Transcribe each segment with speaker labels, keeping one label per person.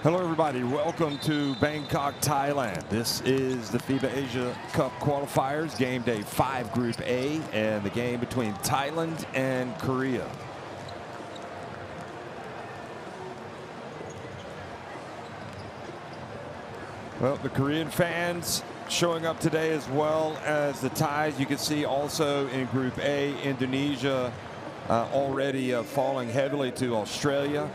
Speaker 1: Hello everybody, welcome to Bangkok, Thailand. This is the FIBA Asia Cup qualifiers, game day 5, Group A, and the game between Thailand and Korea. Well, the Korean fans showing up today as well as the Thais. You can see also in Group A, Indonesia already falling heavily to Australia.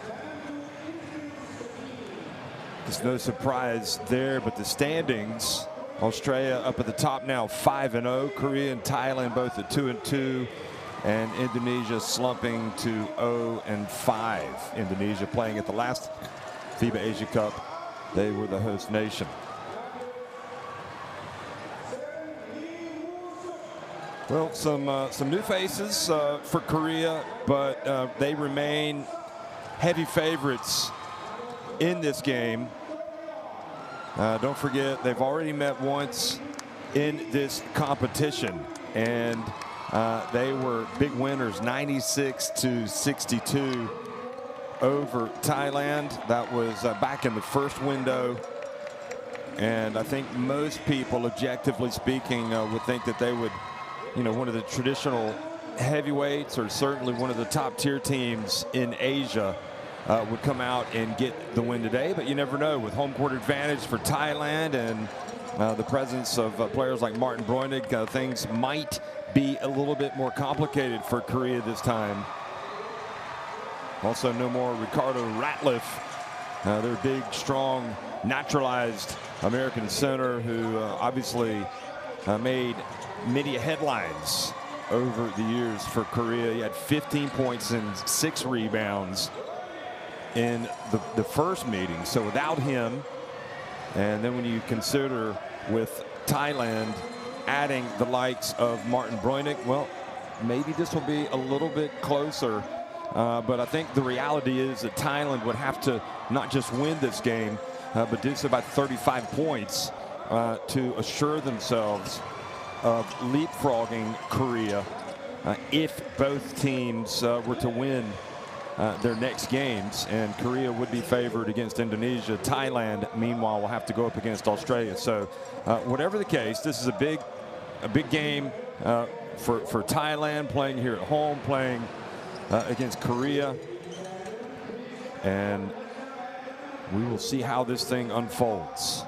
Speaker 1: There's no surprise there, but the standings, Australia up at the top now 5-0, Korea and Thailand both at 2-2, and Indonesia slumping to 0-5. Indonesia playing at the last FIBA Asia Cup. They were the host nation. Well, some new faces for Korea, but they remain heavy favorites in this game. Don't forget, they've already met once in this competition, and they were big winners, 96-62 over Thailand. That was back in the first window, and I think most people, objectively speaking, would think that they would, one of the traditional heavyweights, or certainly one of the top tier teams in Asia, would come out and get the win today. But you never know, with home court advantage for Thailand and the presence of players like Martin Breunig, things might be a little bit more complicated for Korea this time. Also, no more Ricardo Ratliff, their big, strong, naturalized American center, who obviously made many headlines over the years for Korea. He had 15 points and 6 rebounds in the first meeting. So without him, and then when you consider with Thailand adding the likes of Martin Breunig, well, maybe this will be a little bit closer. But I think the reality is that Thailand would have to not just win this game, but do so by 35 points to assure themselves of leapfrogging Korea if both teams were to win their next games, and Korea would be favored against Indonesia. Thailand, meanwhile, will have to go up against Australia. So whatever the case, this is a big game for Thailand, playing here at home, playing against Korea, and we will see how this thing unfolds.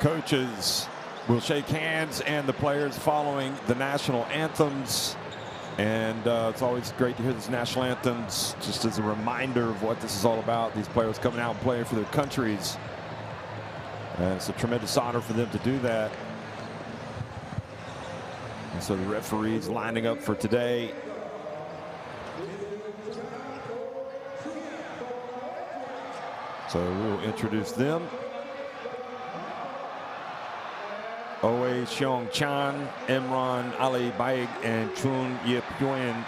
Speaker 1: Coaches will shake hands, and the players following the national anthems. And it's always great to hear these national anthems, just as a reminder of what this is all about. These players coming out and playing for their countries. And it's a tremendous honor for them to do that. So the referees lining up for today. So we'll introduce them. Oe Seong Chan, Emran Ali Baig, and Chun Yip Yuen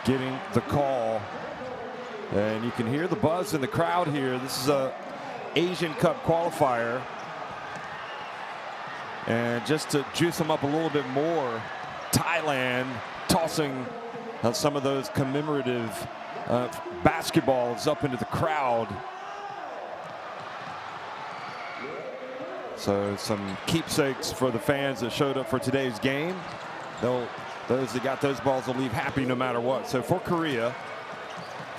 Speaker 1: getting the call. And you can hear the buzz in the crowd here. This is a Asian Cup qualifier. And just to juice them up a little bit more, Thailand tossing some of those commemorative basketballs up into the crowd. So some keepsakes for the fans that showed up for today's game. Those that got those balls will leave happy no matter what. So for Korea,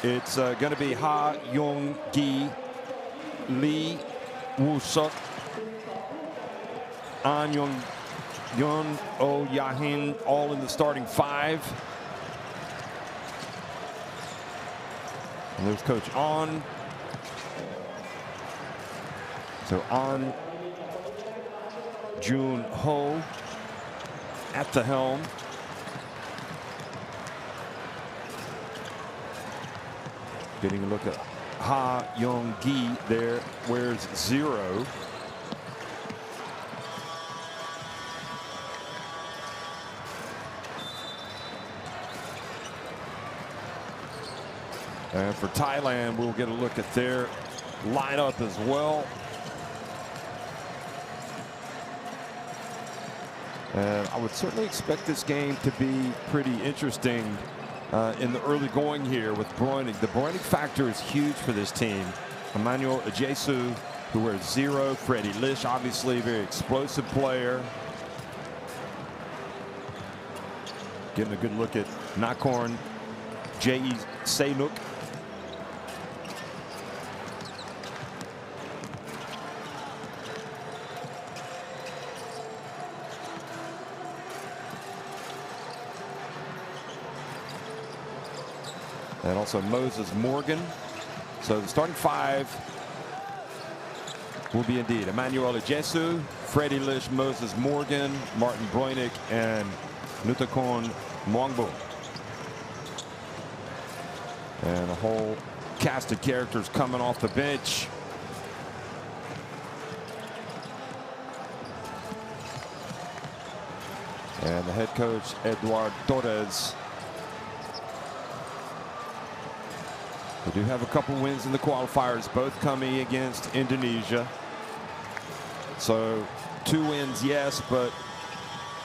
Speaker 1: it's going to be Ha Young-gi, Lee Woo-suk, An Young Oh Yahin, all in the starting five. And there's Coach An. So An Jun Ho at the helm. Getting a look at Ha Young-gi there, wears 0. And for Thailand, we'll get a look at their lineup as well. And I would certainly expect this game to be pretty interesting in the early going here with Bräunig. The Bräunig factor is huge for this team. Emmanuel Ajesu, who wears 0. Freddie Lish, obviously a very explosive player. Getting a good look at Nakorn J.E. Seinuk. And also Moses Morgan. So the starting five will be indeed Emmanuel Ajesu, Freddie Lish, Moses Morgan, Martin Bräunig, and Nutakon Mwangbo. And a whole cast of characters coming off the bench. And the head coach, Eduard Torres. They do have a couple wins in the qualifiers, both coming against Indonesia. So 2 wins, yes, but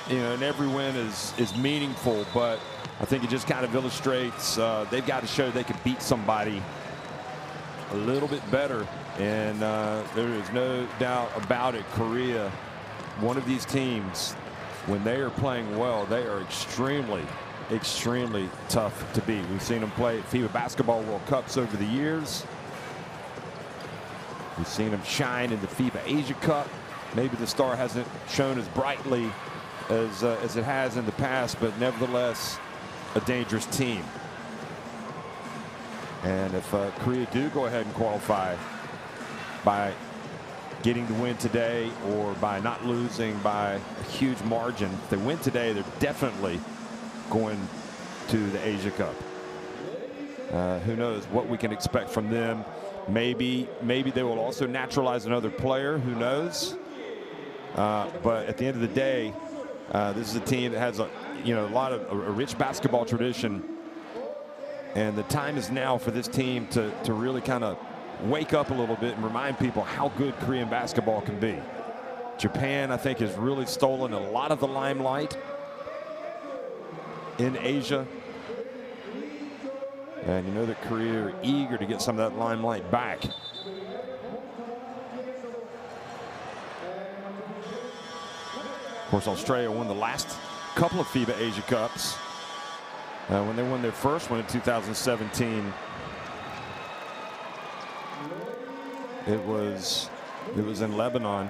Speaker 1: you know, and every win is meaningful. But I think it just kind of illustrates they've got to show they can beat somebody a little bit better. And there is no doubt about it. Korea, one of these teams, when they are playing well, they are extremely tough to beat. We've seen them play at FIBA Basketball World Cups over the years. We've seen them shine in the FIBA Asia Cup. Maybe the star hasn't shown as brightly as it has in the past, but nevertheless, a dangerous team. And if Korea do go ahead and qualify by getting the win today or by not losing by a huge margin, if they win today, they're definitely going to the Asia Cup. Who knows what we can expect from them. Maybe they will also naturalize another player. Who knows? But at the end of the day, this is a team that has a rich basketball tradition, and the time is now for this team to really kind of wake up a little bit and remind people how good Korean basketball can be. Japan, I think, has really stolen a lot of the limelight in Asia. And you know that Korea are eager to get some of that limelight back. Of course, Australia won the last couple of FIBA Asia Cups. When they won their first one in 2017, it was in Lebanon.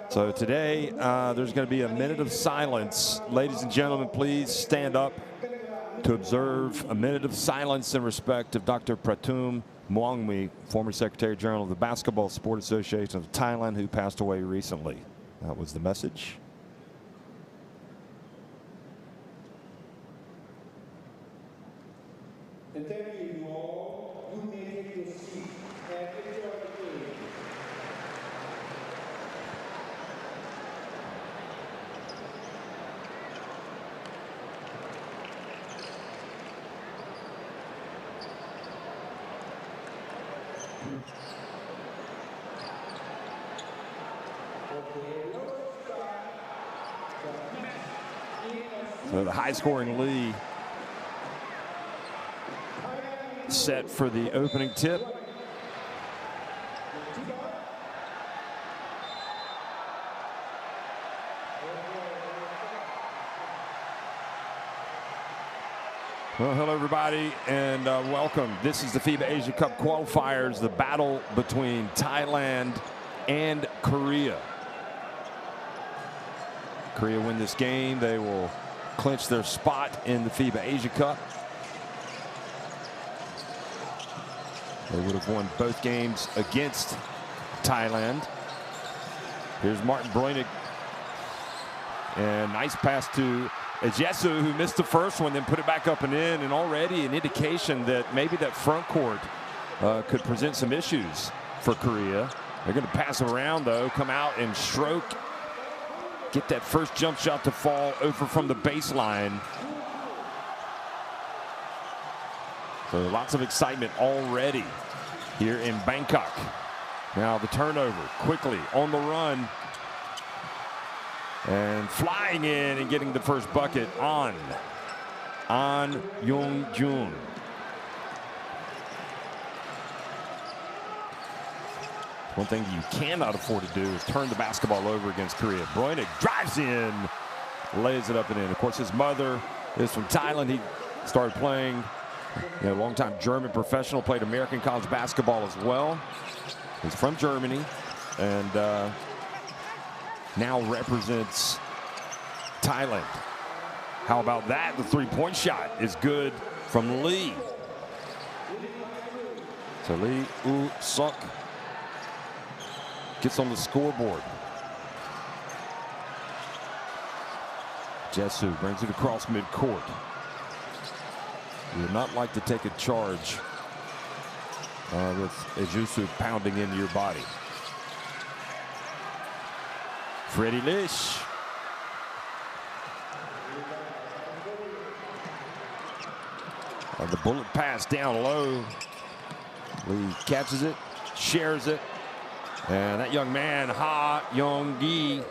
Speaker 1: So today, there's going to be a minute of silence. Ladies and gentlemen, please stand up to observe a minute of silence in respect of Dr. Pratum Muangmi, former Secretary General of the Basketball Sport Association of Thailand, who passed away recently. That was the message.
Speaker 2: And thank you all. You may take your seat and enjoy the game.
Speaker 1: So the high-scoring lead set for the opening tip. Well, hello everybody, and welcome. This is the FIBA Asia Cup qualifiers, the battle between Thailand and Korea. Korea win this game, they will clinch their spot in the FIBA Asia Cup. They would have won both games against Thailand. Here's Martin Breunig. And nice pass to Ejesu, who missed the first one, then put it back up and in. And already an indication that maybe that front court could present some issues for Korea. They're going to pass around, though, come out and stroke. Get that first jump shot to fall over from the baseline. So lots of excitement already here in Bangkok. Now the turnover quickly on the run. And flying in and getting the first bucket on Young-jun. One thing you cannot afford to do is turn the basketball over against Korea. Breunig drives in, lays it up and in. Of course, his mother is from Thailand. He started playing, longtime German professional, played American college basketball as well. He's from Germany and now represents Thailand. How about that? The three-point shot is good from Lee. So Lee Woo-suk gets on the scoreboard. Jesu brings it across midcourt. You would not like to take a charge with Ejesu pounding into your body. Freddie Lish. The bullet pass down low. Lee catches it, shares it. And that young man, Ha Young-gi,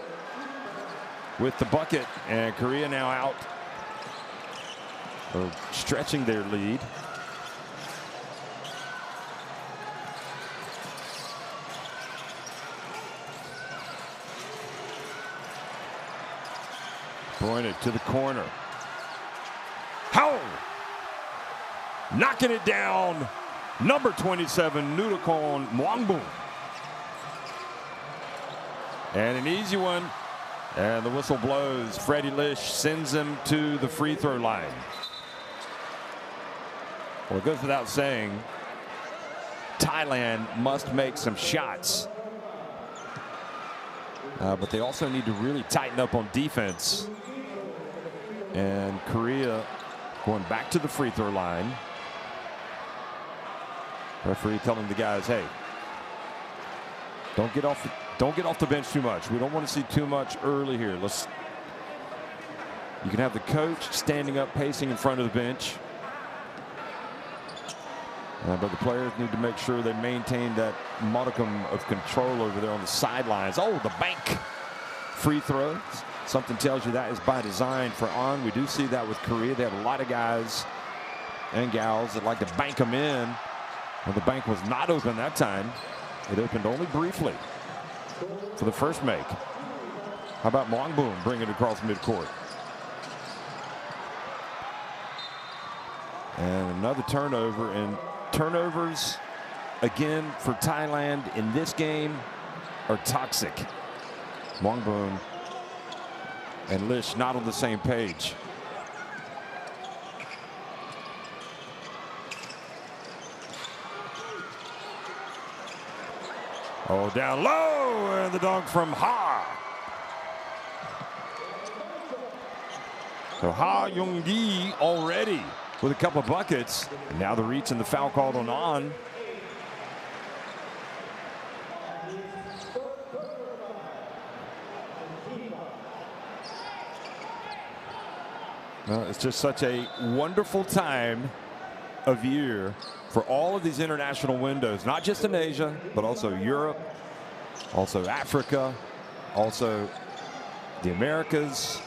Speaker 1: with the bucket. And Korea now out, stretching their lead. Breunig to the corner. How? Knocking it down. Number 27, Nutakon Muangboom. And an easy one. And the whistle blows. Freddie Lish sends him to the free throw line. Well, it goes without saying, Thailand must make some shots. But they also need to really tighten up on defense. And Korea going back to the free throw line. Referee telling the guys, hey, don't get off the bench too much. We don't want to see too much early here. You can have the coach standing up, pacing in front of the bench. But the players need to make sure they maintain that modicum of control over there on the sidelines. Oh, the bank free throws. Something tells you that is by design for On. We do see that with Korea. They have a lot of guys and gals that like to bank them in. And the bank was not open that time. It opened only briefly for the first make. How about Muangboom bringing it across midcourt? And another turnover. And turnovers again for Thailand in this game are toxic. Mongbun and Lish not on the same page. Oh, down low, and the dunk from Ha. So Ha Young-gi already with a couple of buckets. And now the reach and the foul called on On. Well, it's just such a wonderful time of year for all of these international windows, not just in Asia, but also Europe, also Africa, also the Americas.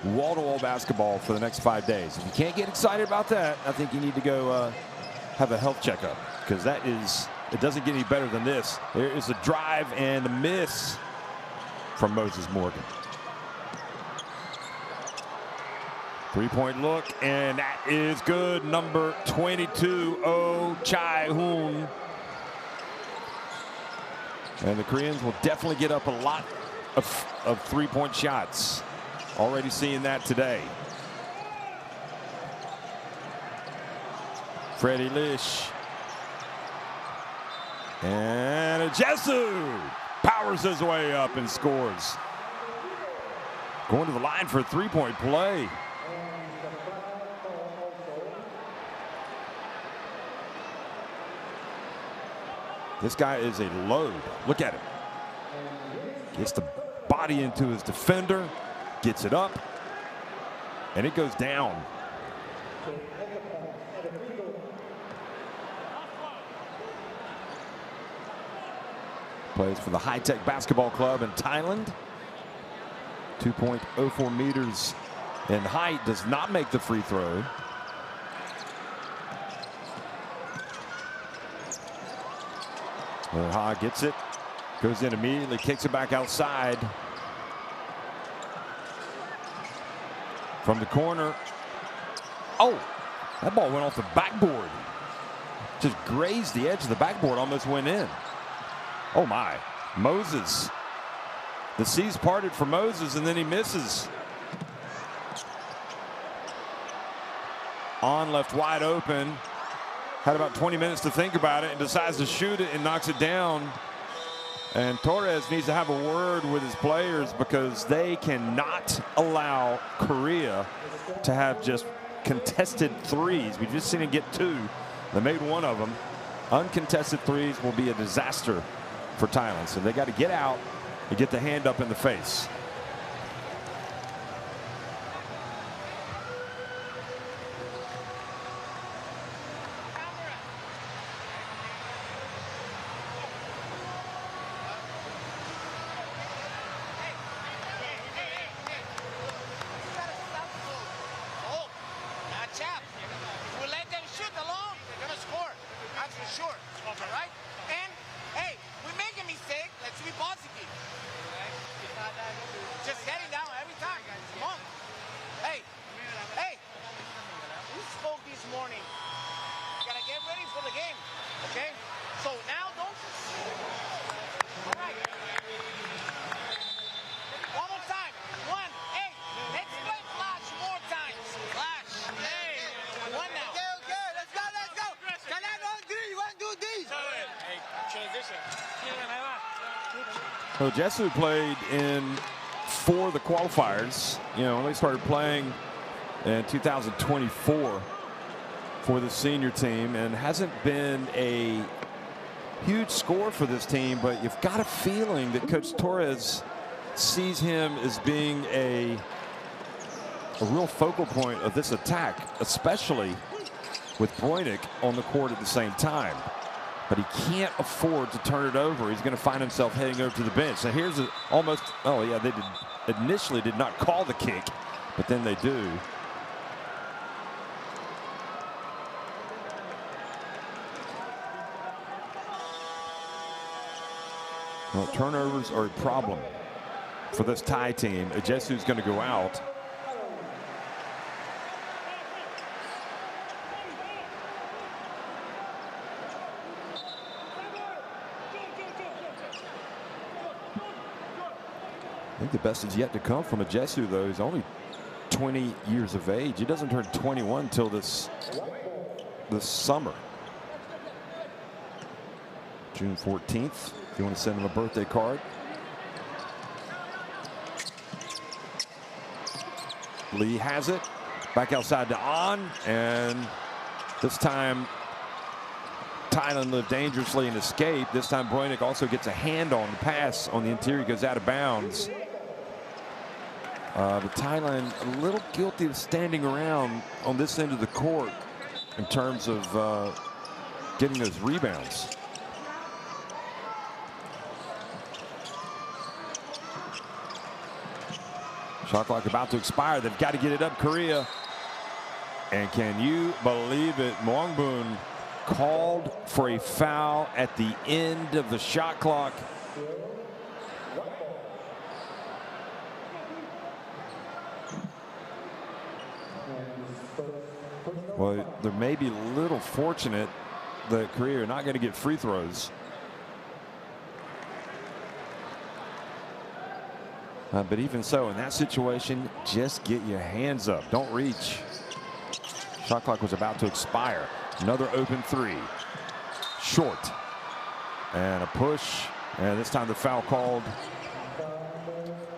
Speaker 1: Wall-to-wall basketball for the next 5 days. If you can't get excited about that, I think you need to go have a health checkup, because it doesn't get any better than this. There is a drive and a miss from Moses Morgan. Three-point look, and that is good. Number 22, Oh Chae-hoon. And the Koreans will definitely get up a lot of three-point shots. Already seeing that today. Freddie Lish. And Jesu powers his way up and scores. Going to the line for a three-point play. This guy is a load. Look at him. Gets the body into his defender. Gets it up, and it goes down. Plays for the High Tech Basketball Club in Thailand. 2.04 meters in height, does not make the free throw. Ha gets it, goes in immediately, kicks it back outside. From the corner. Oh, that ball went off the backboard. Just grazed the edge of the backboard, almost went in. Oh my, Moses. The seas parted for Moses, and then he misses. On left wide open. Had about 20 minutes to think about it and decides to shoot it and knocks it down. And Torres needs to have a word with his players, because they cannot allow Korea to have just contested threes. We've just seen him get two. They made one of them. Uncontested threes will be a disaster for Thailand. So they got to get out and get the hand up in the face. So Jesu played for the qualifiers. You know, only started playing in 2024 for the senior team, and hasn't been a huge score for this team. But you've got a feeling that Coach Torres sees him as being a real focal point of this attack, especially with Brojnik on the court at the same time. But he can't afford to turn it over. He's going to find himself heading over to the bench. So here's almost, oh yeah, they initially did not call the kick, but then they do. Well, turnovers are a problem for this Thai team. Jesu's going to go out. I think the best is yet to come from Ejesu, though. He's only 20 years of age. He doesn't turn 21 until this summer. June 14th, if you want to send him a birthday card. Lee has it. Back outside to On. And this time, Thailand lived dangerously and escaped. This time, Bruynik also gets a hand on the pass on the interior, goes out of bounds. But Thailand a little guilty of standing around on this end of the court in terms of getting those rebounds. Shot clock about to expire. They've got to get it up, Korea. And can you believe it? Mwangbun called for a foul at the end of the shot clock. Well, they may be a little fortunate that Korea are not going to get free throws. But even so, in that situation, just get your hands up. Don't reach. Shot clock was about to expire. Another open three. Short. And a push. And this time the foul called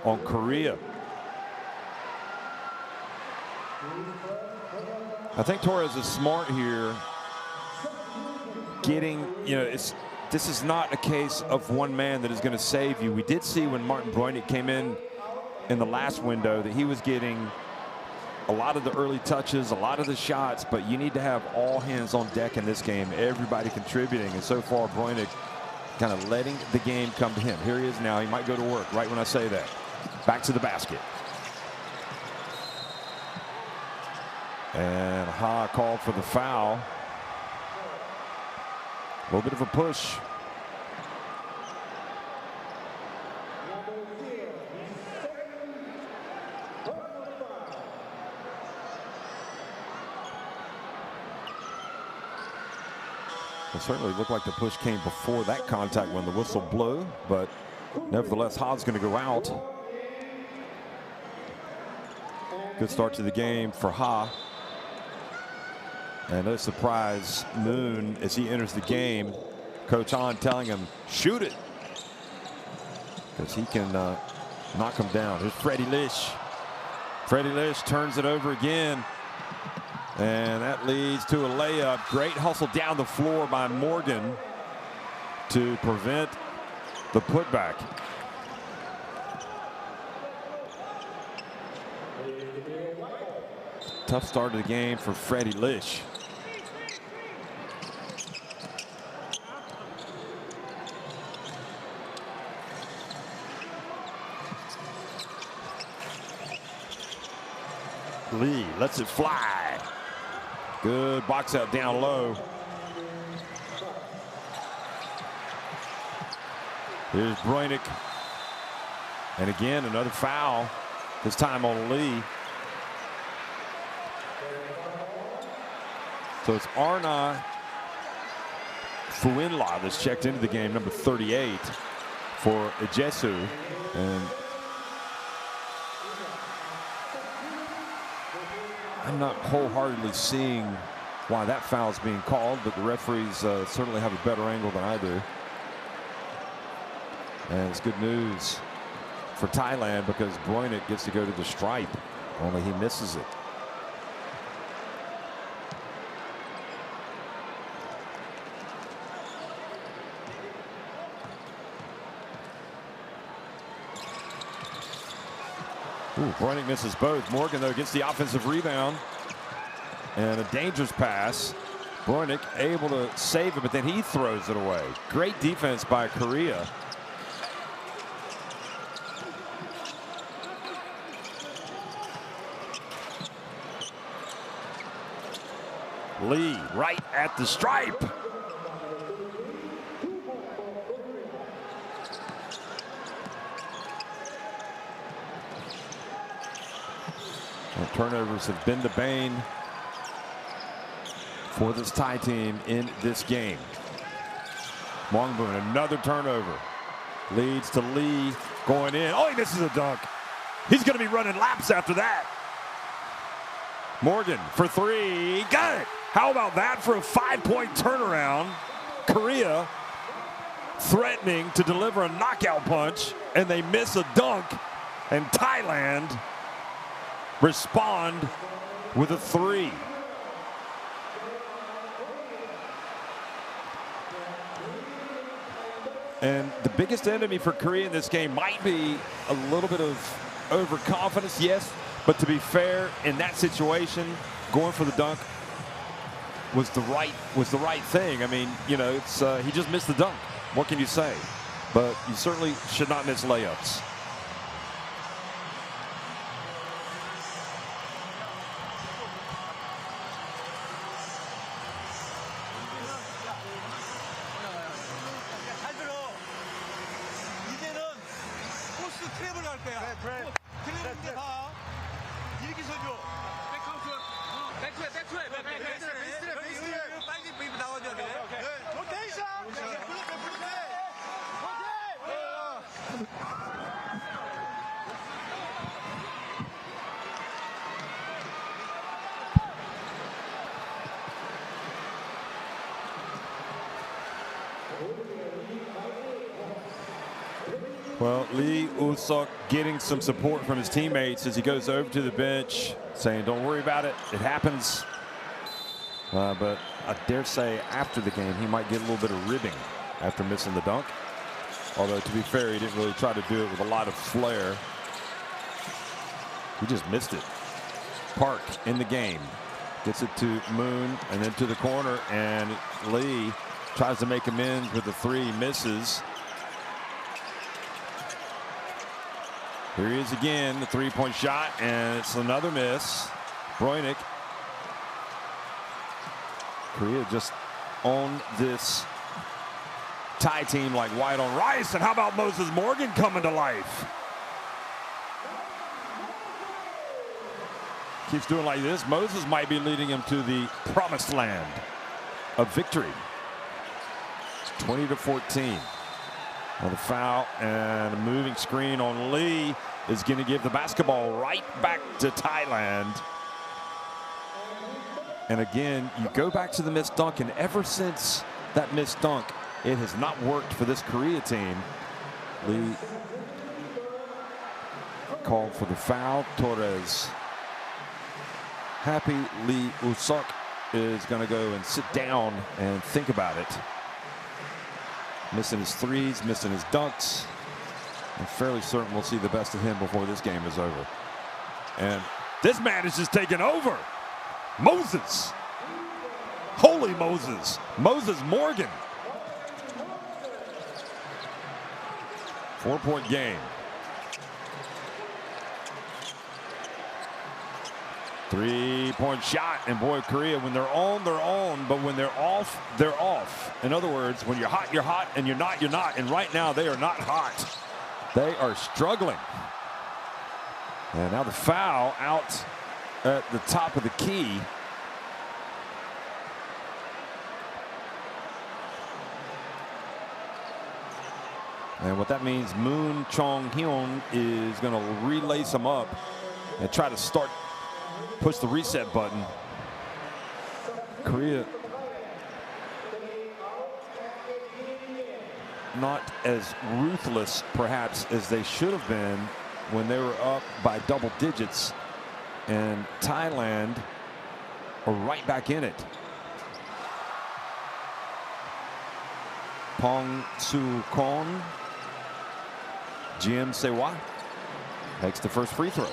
Speaker 1: on Korea. I think Torres is smart here. Getting, this is not a case of one man that is going to save you. We did see when Martin Bruynik came in the last window that he was getting a lot of the early touches, a lot of the shots, but you need to have all hands on deck in this game, everybody contributing. And so far, Bruynik kind of letting the game come to him. Here he is now. He might go to work right when I say that. Back to the basket. And Ha called for the foul. A little bit of a push. It certainly looked like the push came before that contact when the whistle blew, but nevertheless, Ha's going to go out. Good start to the game for Ha. And no surprise, Moon, as he enters the game, Coach Han telling him, shoot it, because he can knock him down. Here's Freddie Lish. Freddie Lish turns it over again. And that leads to a layup. Great hustle down the floor by Morgan to prevent the putback. Tough start of the game for Freddie Lish. Lee lets it fly. Good box out down low. Here's Bruynik. And again, another foul, this time on Lee. So it's Arna Fuinla that's checked into the game, number 38 for Ejesu. And I'm not wholeheartedly seeing why that foul is being called, but the referees certainly have a better angle than I do. And it's good news for Thailand because Bruynik gets to go to the stripe, only he misses it. Ooh, Bruynik misses both. Morgan, though, gets the offensive rebound. And a dangerous pass. Bruynik able to save it, but then he throws it away. Great defense by Korea. Lee right at the stripe. Turnovers have been the bane for this Thai team in this game. Mwangbun, another turnover. Leads to Lee. Going in. Oh, he misses a dunk. He's going to be running laps after that. Morgan for three. Got it. How about that for a 5-point turnaround? Korea threatening to deliver a knockout punch, and they miss a dunk. And Thailand respond with a three. And the biggest enemy for Korea in this game might be a little bit of overconfidence, yes, but to be fair, in that situation, going for the dunk was the right thing. I mean, you know, it's he just missed the dunk. What can you say? But you certainly should not miss layups. Well, Lee Woo-suk getting some support from his teammates as he goes over to the bench, saying, don't worry about it, it happens. But I dare say after the game, he might get a little bit of ribbing after missing the dunk. Although, to be fair, he didn't really try to do it with a lot of flair. He just missed it. Park in the game. Gets it to Moon and then to the corner, and Lee tries to make amends with the three, misses. Here he is again, the three-point shot, and it's another miss. Broynick. Korea just on this Thai team like white on rice. And how about Moses Morgan coming to life? Keeps doing like this. Moses might be leading him to the promised land of victory. It's 20-14. On the foul, and a moving screen on Lee is going to give the basketball right back to Thailand. And again, you go back to the missed dunk, and ever since that missed dunk, it has not worked for this Korea team. Lee called for the foul. Torres happy. Lee Woo-suk is going to go and sit down and think about it. Missing his threes, missing his dunks. I'm fairly certain we'll see the best of him before this game is over. And this man is just taking over. Moses. Holy Moses. Moses Morgan. 4-point game. 3-point shot, and boy, Korea, when they're on, they're on, but when they're off, they're off. In other words, when you're hot, and you're not, you're not. And right now, they are not hot. They are struggling. And now the foul out at the top of the key. And what that means, Moon Chong-hyun is going to relace them up and try to push the reset button. Korea not as ruthless, perhaps, as they should have been when they were up by double digits. And Thailand are right back in it. Pong Soo-kon, Jim Sewa takes the first free throw.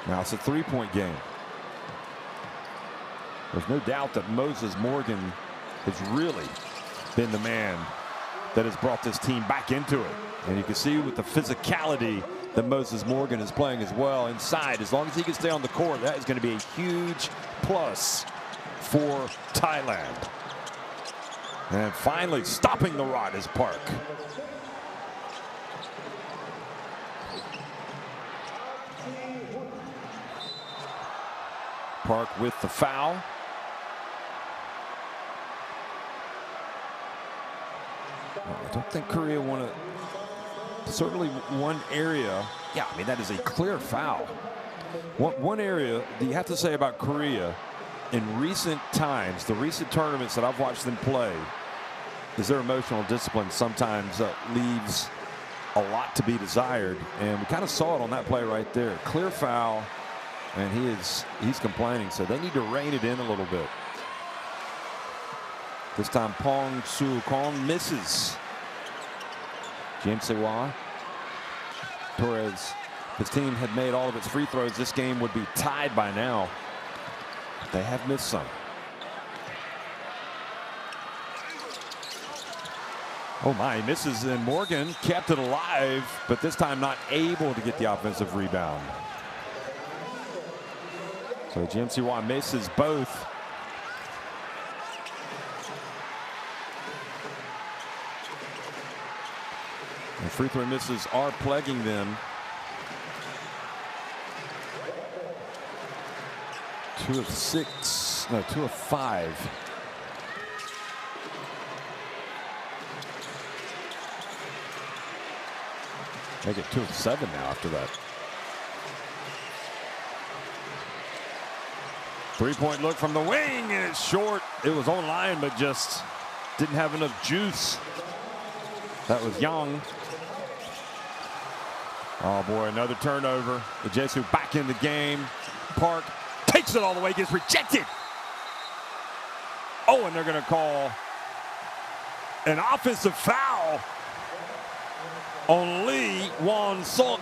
Speaker 1: Now it's a 3-point game. There's no doubt that Moses Morgan has really been the man that has brought this team back into it. And you can see with the physicality that Moses Morgan is playing as well inside. As long as he can stay on the court, that is going to be a huge plus for Thailand. And finally stopping the rod is Park. Park with the foul. I don't think Korea want to. Certainly one area. Yeah, I mean, that is a clear foul. One area that you have to say about Korea in recent times, the recent tournaments that I've watched them play, is their emotional discipline sometimes leaves a lot to be desired. And we kind of saw it on that play right there. Clear foul, and he's complaining. So they need to rein it in a little bit. This time Pong Soo Kwon misses. James Sewa. Torres, his team had made all of its free throws. This game would be tied by now. They have missed some. Oh my, he misses, and Morgan kept it alive, but this time not able to get the offensive rebound. So James Sewa misses both. And free throw misses are plaguing them. 2 of 6, no, 2 of 5. Make it 2 of 7 now after that. 3-point look from the wing, and it's short. It was online, but just didn't have enough juice. That was Young. Oh boy, another turnover. The Jesu back in the game. Park takes it all the way, gets rejected. Oh, and they're going to call an offensive foul on Lee Won-suk.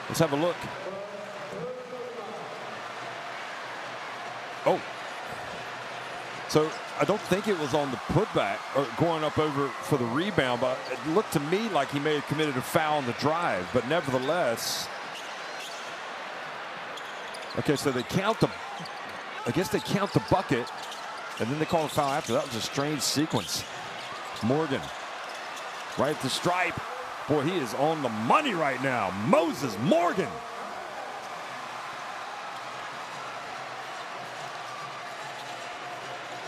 Speaker 1: Let's have a look. Oh. So I don't think it was on the putback or going up over for the rebound, but it looked to me like he may have committed a foul on the drive. But nevertheless, okay, so they count the, I guess they count the bucket, and then they call a foul after. That was a strange sequence. Morgan, right at the stripe. Boy, he is on the money right now. Moses Morgan.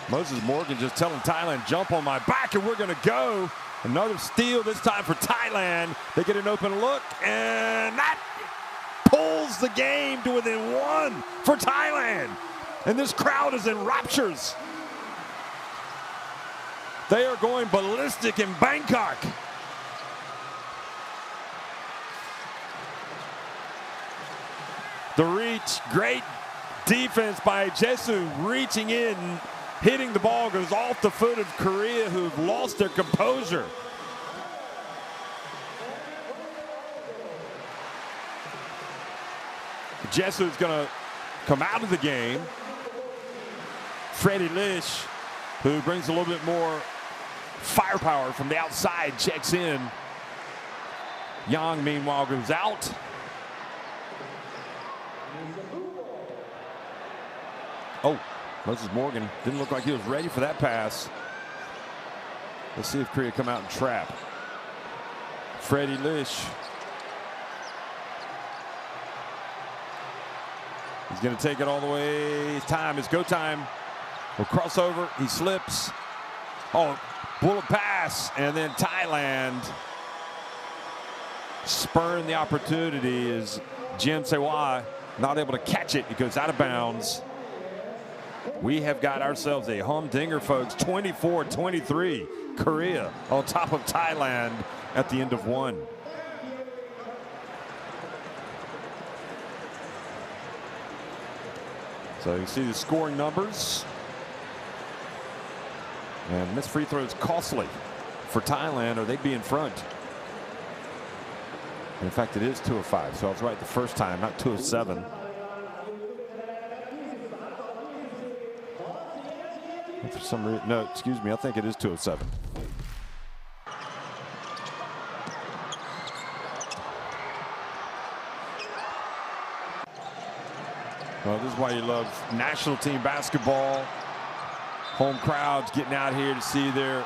Speaker 1: Moses Morgan just telling Thailand, jump on my back and we're going to go. Another steal, this time for Thailand. They get an open look, and that pulls the game to within 1 for Thailand. And this crowd is in raptures. They are going ballistic in Bangkok. The reach, great defense by Jesu, reaching in. Hitting the ball goes off the foot of Korea, who've lost their composure. Jesu's going to come out of the game. Freddie Lish, who brings a little bit more firepower from the outside, checks in. Young, meanwhile, goes out. Oh. Moses Morgan didn't look like he was ready for that pass. Let's see if Korea come out and trap. Freddie Lish. He's going to take it all the way. Time is go time. We'll cross over. He slips. Oh, bullet pass. And then Thailand spurned the opportunity as Jim Sewa not able to catch it. It goes out of bounds. We have got ourselves a humdinger, folks. 24-23. Korea on top of Thailand at the end of 1. So you see the scoring numbers. And this free throw is costly for Thailand, or they'd be in front. In fact, it is 2 of 5. So I was right the first time, not 2 of 7. For some reason, no, excuse me, I think it is 2 of 7. Well, this is why you love national team basketball. Home crowds getting out here to see their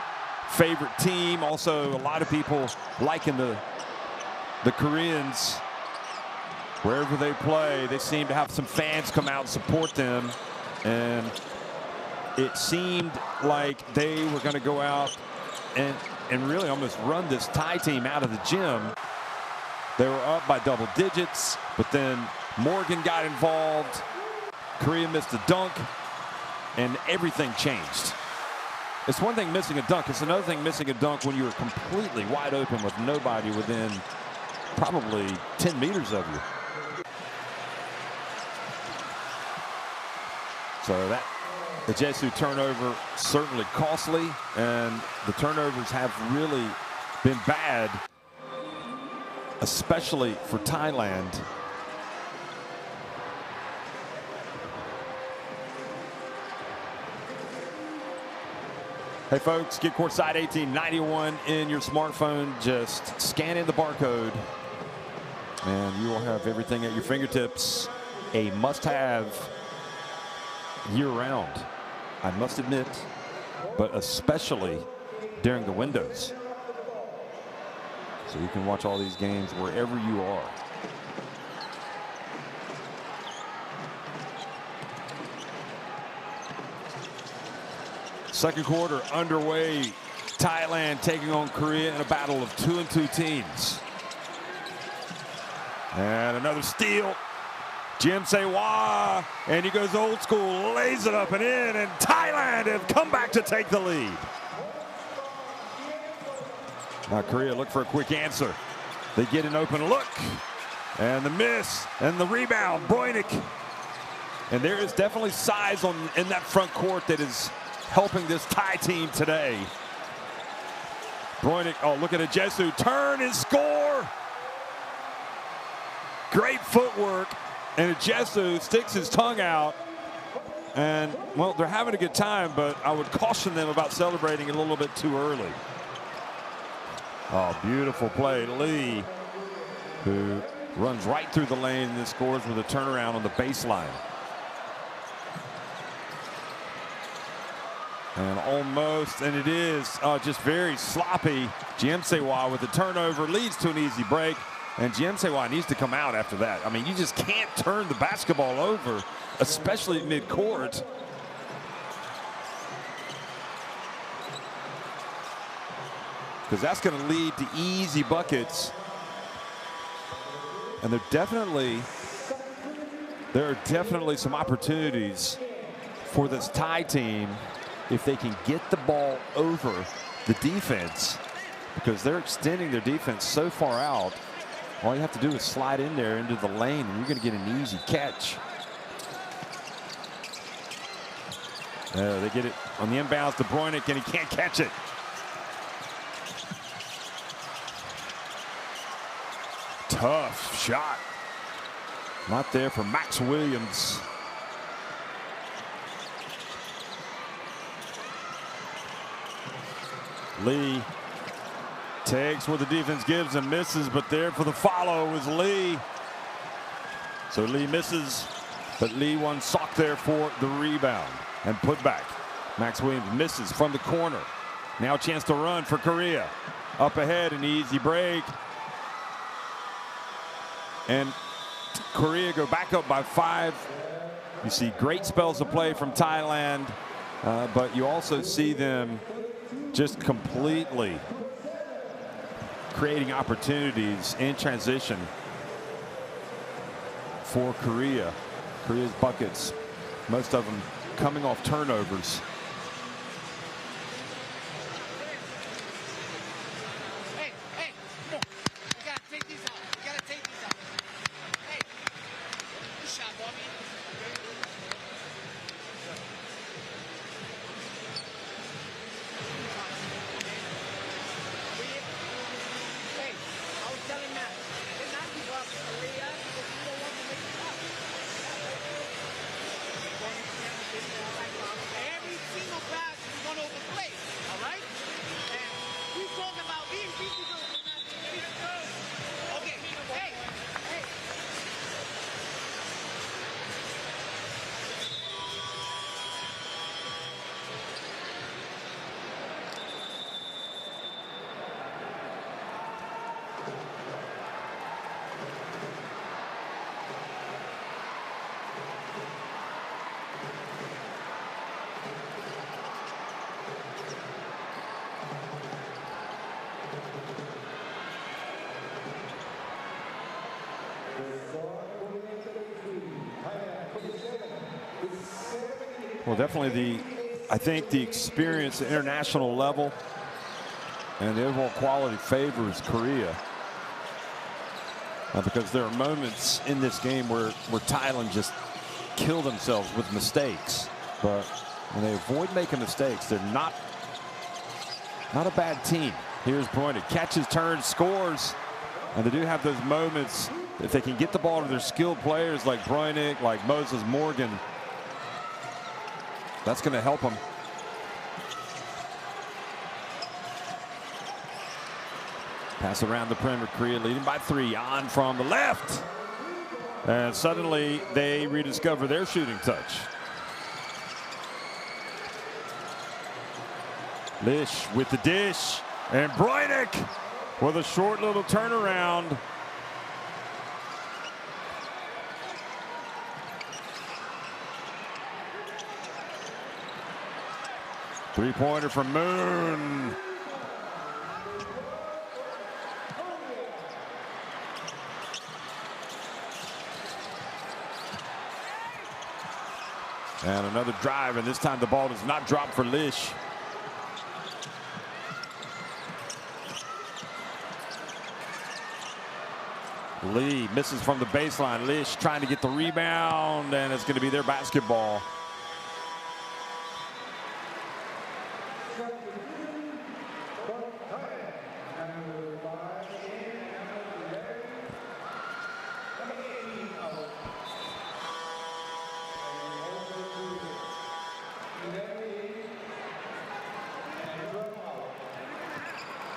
Speaker 1: favorite team. Also, a lot of people liking the Koreans. Wherever they play, they seem to have some fans come out and support them. And it seemed like they were going to go out and really almost run this Thai team out of the gym. They were up by double digits, but then Morgan got involved. Korea missed a dunk, and everything changed. It's one thing missing a dunk. It's another thing missing a dunk when you were completely wide open with nobody within probably 10 meters of you. So that the Jesu turnover certainly costly, and the turnovers have really been bad, especially for Thailand. Hey folks, get courtside 1891 in your smartphone. Just scan in the barcode and you will have everything at your fingertips. A must-have year-round, I must admit, but especially during the windows. So you can watch all these games wherever you are. Second quarter underway. Thailand taking on Korea in a battle of 2-2 teams. And another steal. Jim Sewa, and he goes old school, lays it up and in, and Thailand have come back to take the lead. Now Korea look for a quick answer. They get an open look, and the miss, and the rebound, Broinick. And there is definitely size in that front court that is helping this Thai team today. Broinick, oh, look at Jesu, turn and score. Great footwork, and Jesu sticks his tongue out. And, well, they're having a good time, but I would caution them about celebrating a little bit too early. Oh, beautiful play. Lee, who runs right through the lane and scores with a turnaround on the baseline. And almost, and it is just very sloppy. Sewa with the turnover leads to an easy break, and Sewa needs to come out after that. I mean, you just can't turn the basketball over, especially at midcourt. Because that's going to lead to easy buckets. And there are definitely some opportunities for this Thai team if they can get the ball over the defense, because they're extending their defense so far out. All you have to do is slide in there into the lane, and you're going to get an easy catch. They get it on the inbounds to Broinick, and he can't catch it. Tough shot. Not there for Max Williams. Lee takes what the defense gives and misses, but there for the follow is Lee. So Lee misses, but Lee won sock there for the rebound and put back. Max Williams misses from the corner. Now a chance to run for Korea. Up ahead, an easy break. And Korea go back up by 5. You see great spells of play from Thailand, but you also see them just completely creating opportunities in transition for Korea. Korea's buckets, most of them coming off turnovers.
Speaker 3: Hey, come on. You gotta take these out. You gotta take these out. Hey, good shot, Bobby. Hey, I was telling Matt, they're not give up Korea because we don't want to make it up. Every
Speaker 1: Well, definitely I think the experience at international level and the overall quality favors Korea. Because there are moments in this game where Thailand just kill themselves with mistakes. But when they avoid making mistakes, they're not a bad team. Here's Broynick, catches, turns, scores. And they do have those moments, if they can get the ball to their skilled players like Broynick, like Moses Morgan, that's going to help them. Pass around the perimeter, Korea leading by 3. On from the left. And suddenly they rediscover their shooting touch. Lish with the dish. And Broynick with a short little turnaround. Three-pointer from Moon. And another drive, and this time the ball does not drop for Lish. Lee misses from the baseline. Lish trying to get the rebound, and it's going to be their basketball.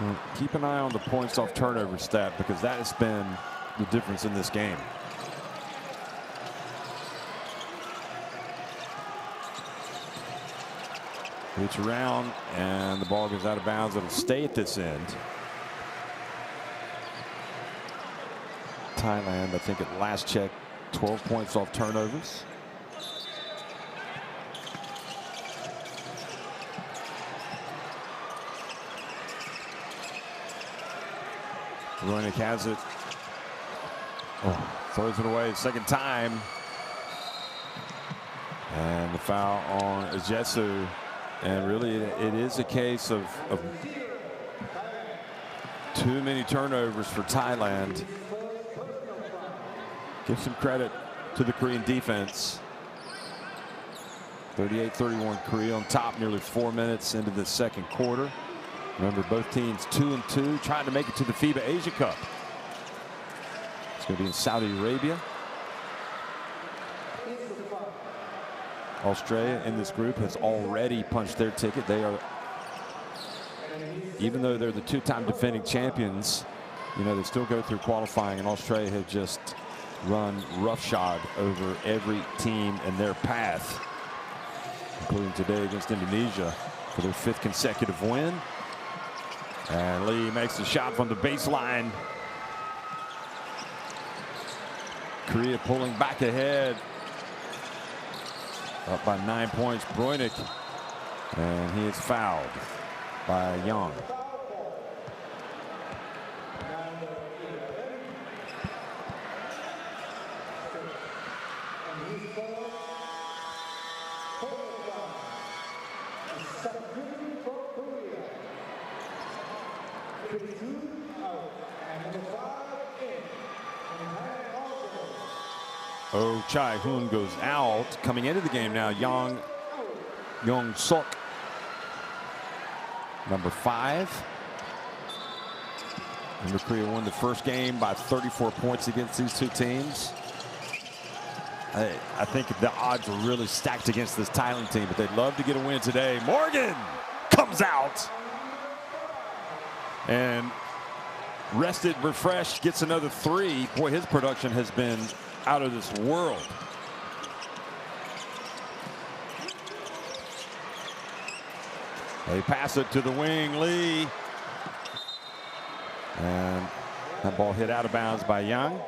Speaker 1: Well, keep an eye on the points off turnover stat, because that has been the difference in this game. Reach around, and the ball goes out of bounds. It'll stay at this end. Thailand, I think at last check, 12 points off turnovers. Broynick has it. Oh, throws it away second time. And the foul on Ejesu. And really, it is a case of too many turnovers for Thailand. Give some credit to the Korean defense. 38-31 Korea on top nearly 4 minutes into the second quarter. Remember, both teams 2-2, trying to make it to the FIBA Asia Cup. It's going to be in Saudi Arabia. Australia in this group has already punched their ticket. They are, even though they're the two-time defending champions, you know, they still go through qualifying, and Australia have just run roughshod over every team in their path, including today against Indonesia for their 5th consecutive win. And Lee makes the shot from the baseline. Korea pulling back ahead. Up by 9 points, Broynick. And he is fouled by Young. Oh, Chai Hoon goes out. Coming into the game now, Young Sok, number 5. And Korea won the first game by 34 points against these two teams. I think the odds are really stacked against this Thailand team, but they'd love to get a win today. Morgan comes out and rested, refreshed, gets another 3. Boy, his production has been out of this world. They pass it to the wing, Lee. And that ball hit out of bounds by Young.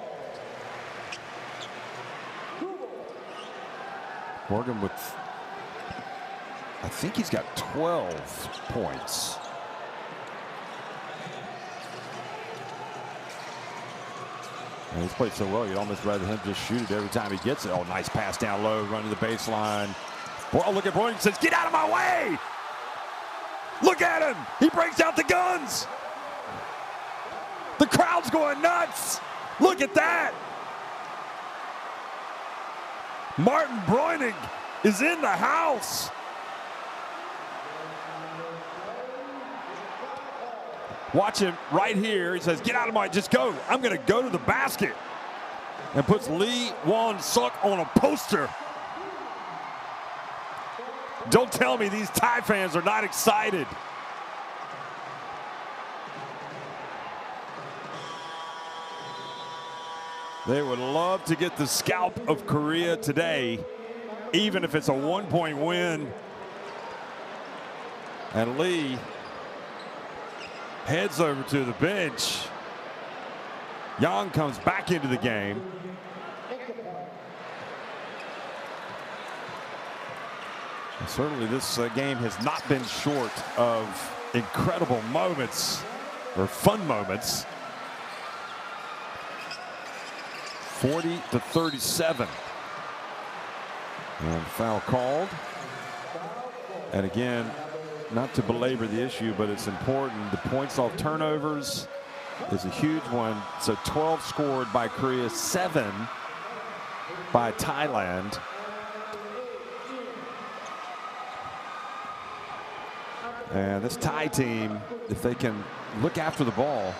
Speaker 1: Morgan with, I think he's got 12 points. And he's played so well, you'd almost rather him just shoot it every time he gets it. Oh, nice pass down low, running the baseline. Oh, look at Boyd. Says, get out of my way. Look at him. He breaks out the guns. The crowd's going nuts. Look at that. Martin Breunig is in the house. Watch him right here. He says, get out of my, just go. I'm going to go to the basket. And puts Lee Won-suk on a poster. Don't tell me these Thai fans are not excited. They would love to get the scalp of Korea today, even if it's a 1-point win. And Lee heads over to the bench. Yang comes back into the game. And certainly this game has not been short of incredible moments or fun moments. 40-37. And foul called. And again, not to belabor the issue, but it's important. The points off turnovers is a huge one. So 12 scored by Korea, 7 by Thailand. And this Thai team, if they can look after the ball,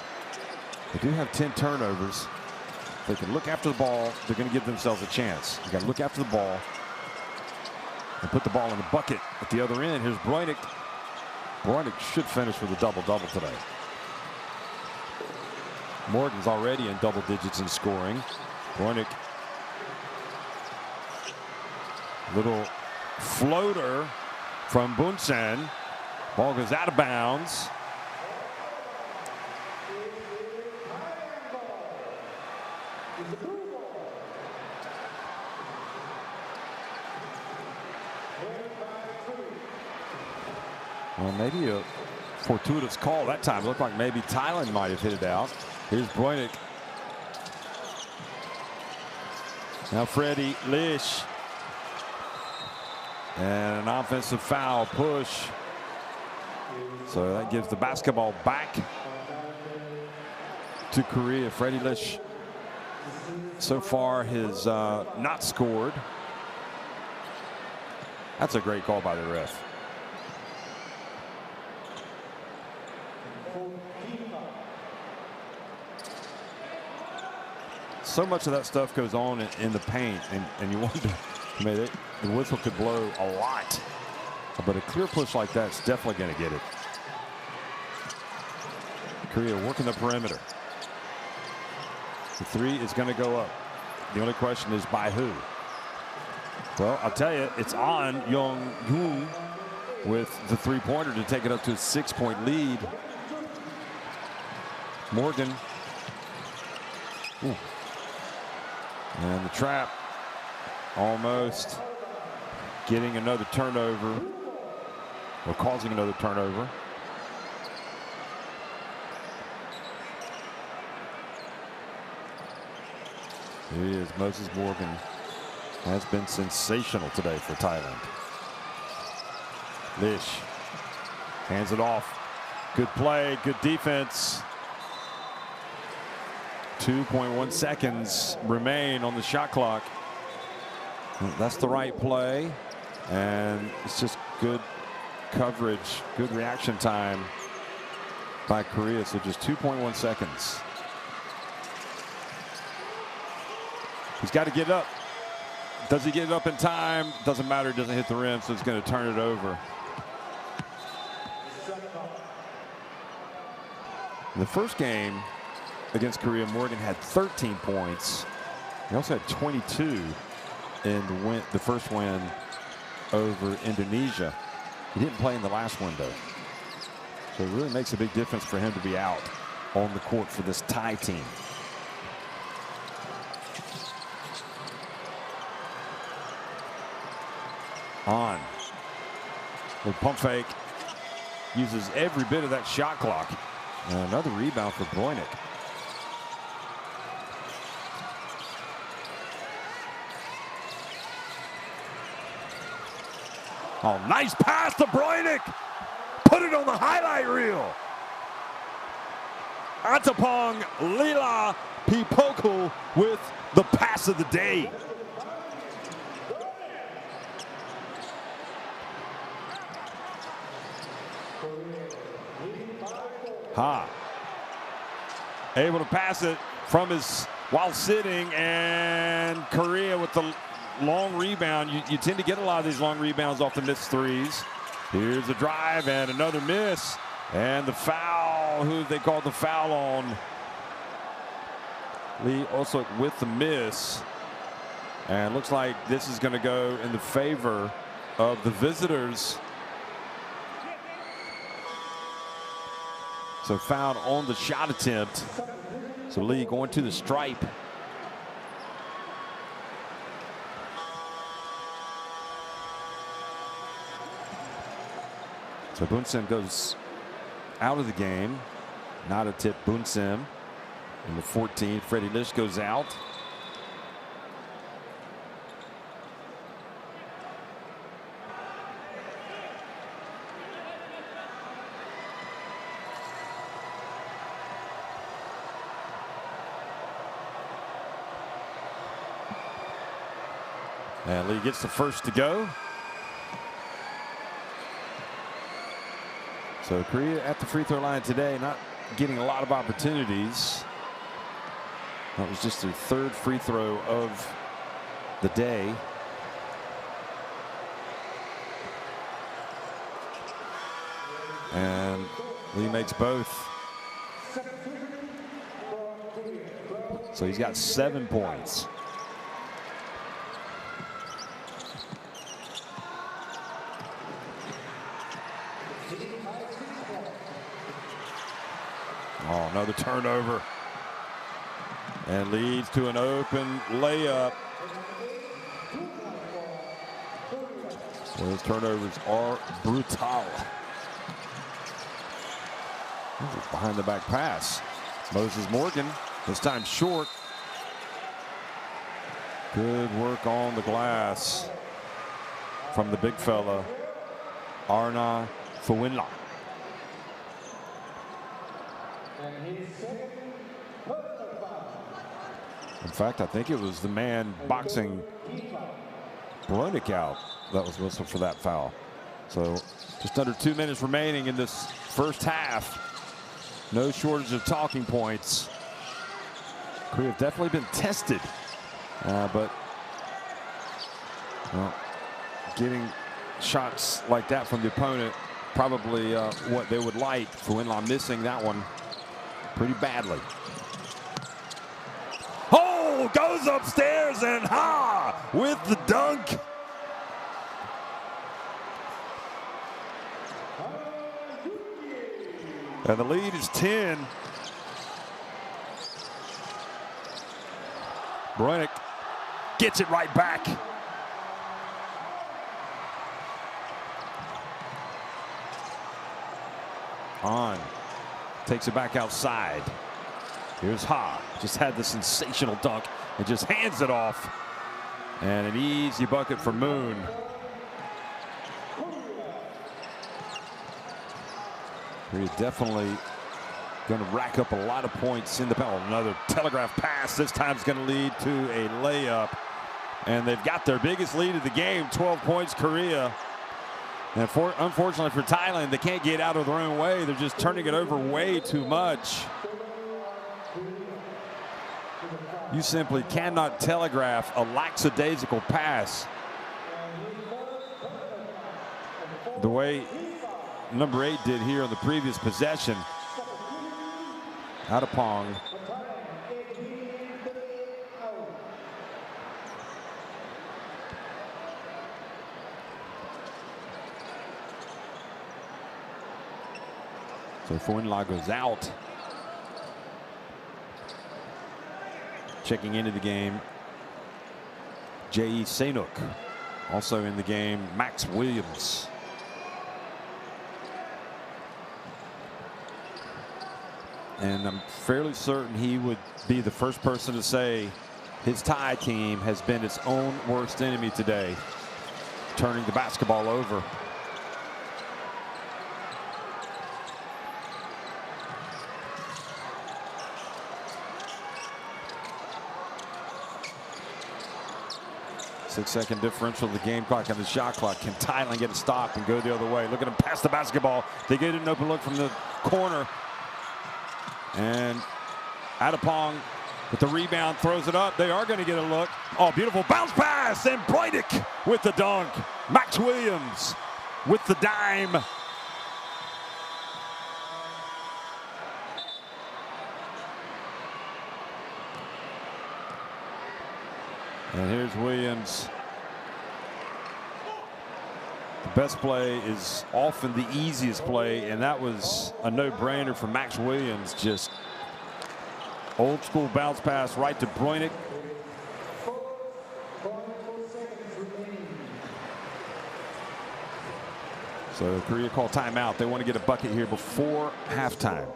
Speaker 1: they do have 10 turnovers. If they can look after the ball, they're going to give themselves a chance. You got to look after the ball and put the ball in the bucket at the other end. Here's Breunig. Breunig should finish with a double-double today. Morgan's already in double digits in scoring. Breunig, little floater from Bunsen. Ball goes out of bounds. Well, maybe a fortuitous call that time. It looked like maybe Thailand might have hit it out. Here's Breunig. Now Freddie Lish. And an offensive foul push. So that gives the basketball back to Korea. Freddie Lish so far has not scored. That's a great call by the ref. So much of that stuff goes on in the paint, and you wonder, I mean, the whistle could blow a lot, but a clear push like that's definitely going to get it. Korea working the perimeter. The three is going to go up. The only question is by who? Well, I'll tell you, it's on Young-hoon with the three-pointer to take it up to a 6-point lead. Morgan. Ooh. And the trap almost getting another turnover, or causing another turnover. Here he is. Moses Morgan has been sensational today for Thailand. Lish hands it off. Good play, good defense. 2.1 seconds remain on the shot clock. That's the right play, and it's just good coverage, good reaction time by Korea. So just 2.1 seconds. He's got to get up. Does he get it up in time? Doesn't matter. It doesn't hit the rim, so it's going to turn it over. In the first game against Korea, Morgan had 13 points. He also had 22 in the first win over Indonesia. He didn't play in the last window. So it really makes a big difference for him to be out on the court for this Thai team. On. The pump fake. Uses every bit of that shot clock. And another rebound for Breunig. Oh, nice pass to Bräunig. Put it on the highlight reel. Antapong Lila Pipoku with the pass of the day. Ha. Able to pass it from his while sitting, and Korea with the long rebound. You tend to get a lot of these long rebounds off the missed threes. Here's a drive and another miss. And the foul, who they called the foul on? Lee Osuk with the miss. And looks like this is going to go in the favor of the visitors. So fouled on the shot attempt. So Lee going to the stripe. So Bunsen goes out of the game. Not a tip, Bunsen. Number 14, Freddie Lish goes out. And Lee gets the first to go. So Korea at the free throw line today, not getting a lot of opportunities. That was just their third free throw of the day. And Lee makes both. So he's got 7 points. Oh, another turnover. And leads to an open layup. Those turnovers are brutal. Behind the back pass. Moses Morgan, this time short. Good work on the glass from the big fella, Arna Fuinla. In fact, I think it was the man boxing Bräunig out that was whistled for that foul. So just under 2 minutes remaining in this first half. No shortage of talking points. Korea have definitely been tested, but well, getting shots like that from the opponent, probably what they would like. Fuinla missing that one pretty badly. Oh, goes upstairs and with the dunk. And the lead is 10. Bräunig gets it right back. On. Takes it back outside. Here's Ha. Just had the sensational dunk and just hands it off. And an easy bucket for Moon. He's definitely going to rack up a lot of points in the penalty. Another telegraph pass. This time is going to lead to a layup. And they've got their biggest lead of the game, 12 points, Korea. And unfortunately for Thailand, they can't get out of their own way. They're just turning it over way too much. You simply cannot telegraph a lackadaisical pass the way number 8 did here on the previous possession. Antapong. So Fuinla goes out. Checking into the game, J.E. Seinuk. Also in the game, Max Williams. And I'm fairly certain he would be the first person to say his Thai team has been its own worst enemy today. turning the basketball over. Six-second differential, the game clock and the shot clock. Can Thailand get a stop and go the other way? Look at him pass the basketball. They get an open look from the corner. And Adapong with the rebound throws it up. They are going to get a look. Oh, beautiful bounce pass. And Breunig with the dunk. Max Williams with the dime. And here's Williams. The best play is often the easiest play, and that was a no-brainer for Max Williams. Just old school bounce pass right to Breunig. So Korea called timeout. They want to get a bucket here before halftime.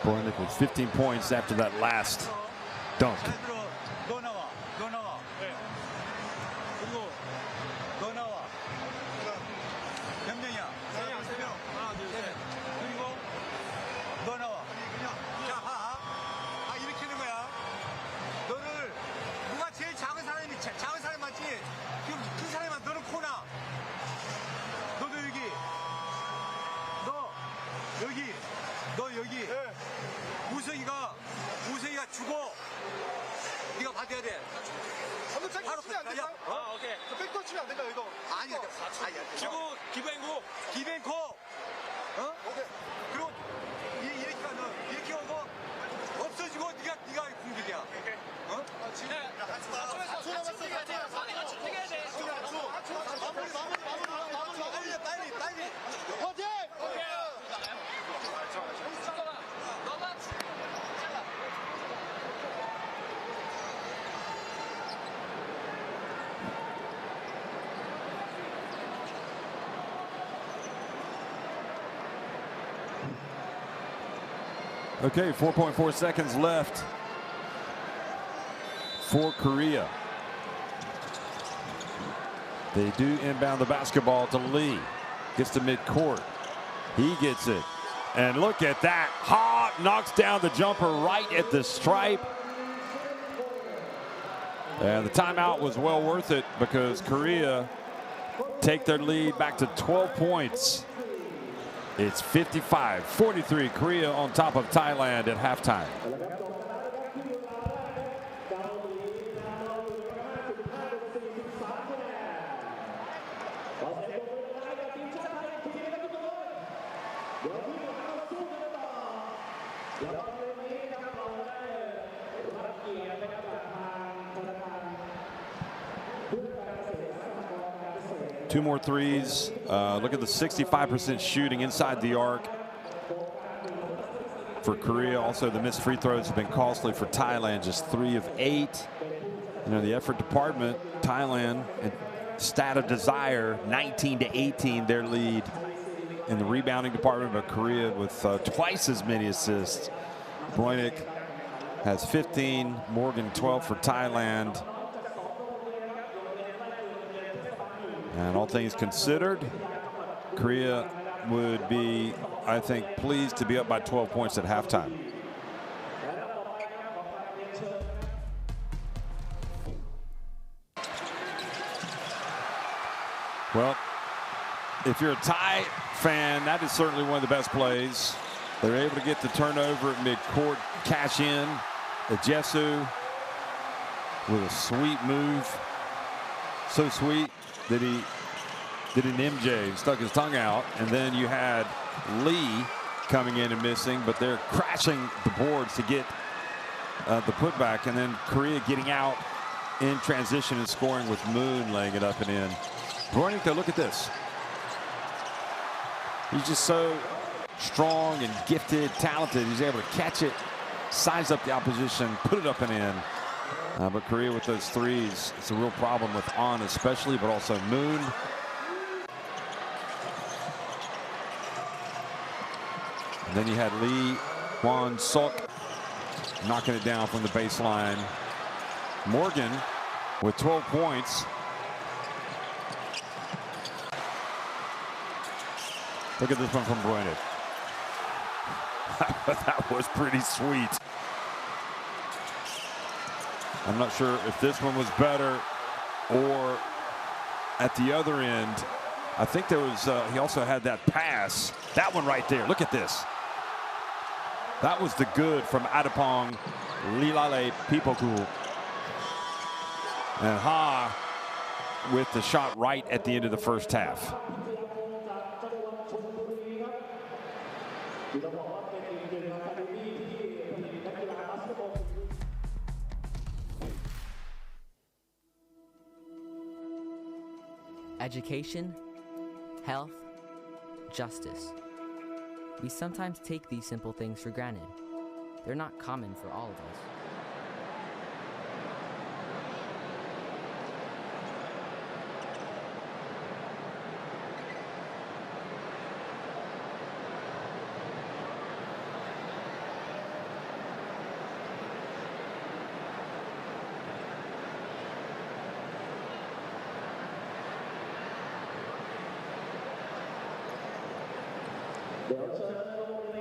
Speaker 1: Breunig with 15 points after that last dunk.
Speaker 3: 우승이가 주고 네가 받아야 돼. 바로 치면 안 될까? 오케이. 백도 치면 안 될까 이거? 아니, 주고 기벤코. 오케이. 그리고 이렇게 하면 이렇게 오고 없어지고 네가 공격이야. 오케이. 지금 같이 해야 돼. 빨리. 오케이.
Speaker 1: Okay, 4.4 seconds left for Korea. They do inbound the basketball to Lee. Gets to midcourt. He gets it. And look at that. Ha! Knocks down the jumper right at the stripe. And the timeout was well worth it because Korea take their lead back to 12 points. It's 55-43. Korea on top of Thailand at halftime. Two more threes. Look at the 65% shooting inside the arc for Korea. Also, the missed free throws have been costly for Thailand, just 3 of 8. You know, the effort department, Thailand, stat of desire, 19-18, their lead in the rebounding department, but Korea with twice as many assists. Breunig has 15, Morgan 12 for Thailand. And all things considered, Korea would be, I think, pleased to be up by 12 points at halftime. Well, if you're a Thai fan, that is certainly one of the best plays. They're able to get the turnover at midcourt, cash in. Ejesu with a sweet move. So sweet that he did an MJ and stuck his tongue out. And then you had Lee coming in and missing, but they're crashing the boards to get the putback. And then Korea getting out in transition and scoring with Moon laying it up and in. Breunig, though, look at this. He's just so strong and gifted, talented. He's able to catch it, size up the opposition, put it up and in. But Korea with those threes, it's a real problem with On especially, but also Moon. And then you had Lee Hwan-suk knocking it down from the baseline. Morgan with 12 points. Look at this one from Bruyne. That was pretty sweet. I'm not sure if this one was better or at the other end. I think there was, he also had that pass. That one right there, look at this. That was the good from Adepong Lilale Pipoku. And Ha with the shot right at the end of the first half.
Speaker 4: Education, health, justice. We sometimes take these simple things for granted. They're not common for all of us.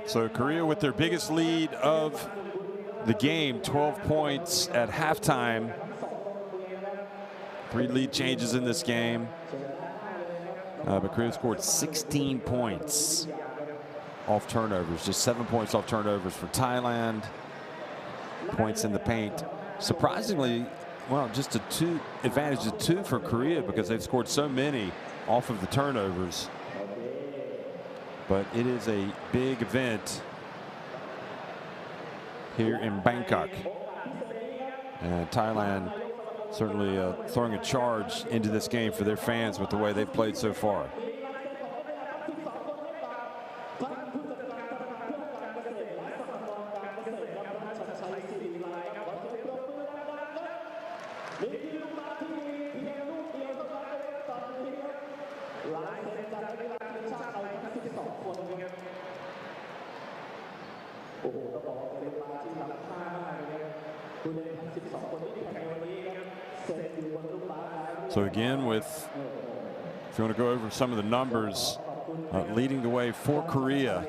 Speaker 1: So Korea with their biggest lead of the game, 12 points at halftime. 3 lead changes in this game. But Korea scored 16 points off turnovers, just 7 points off turnovers for Thailand. Points in the paint. Surprisingly, well, just a advantage of 2 for Korea because they've scored so many off of the turnovers. But it is a big event here in Bangkok. And Thailand certainly throwing a charge into this game for their fans with the way they've played so far. So again, if you want to go over some of the numbers, leading the way for Korea,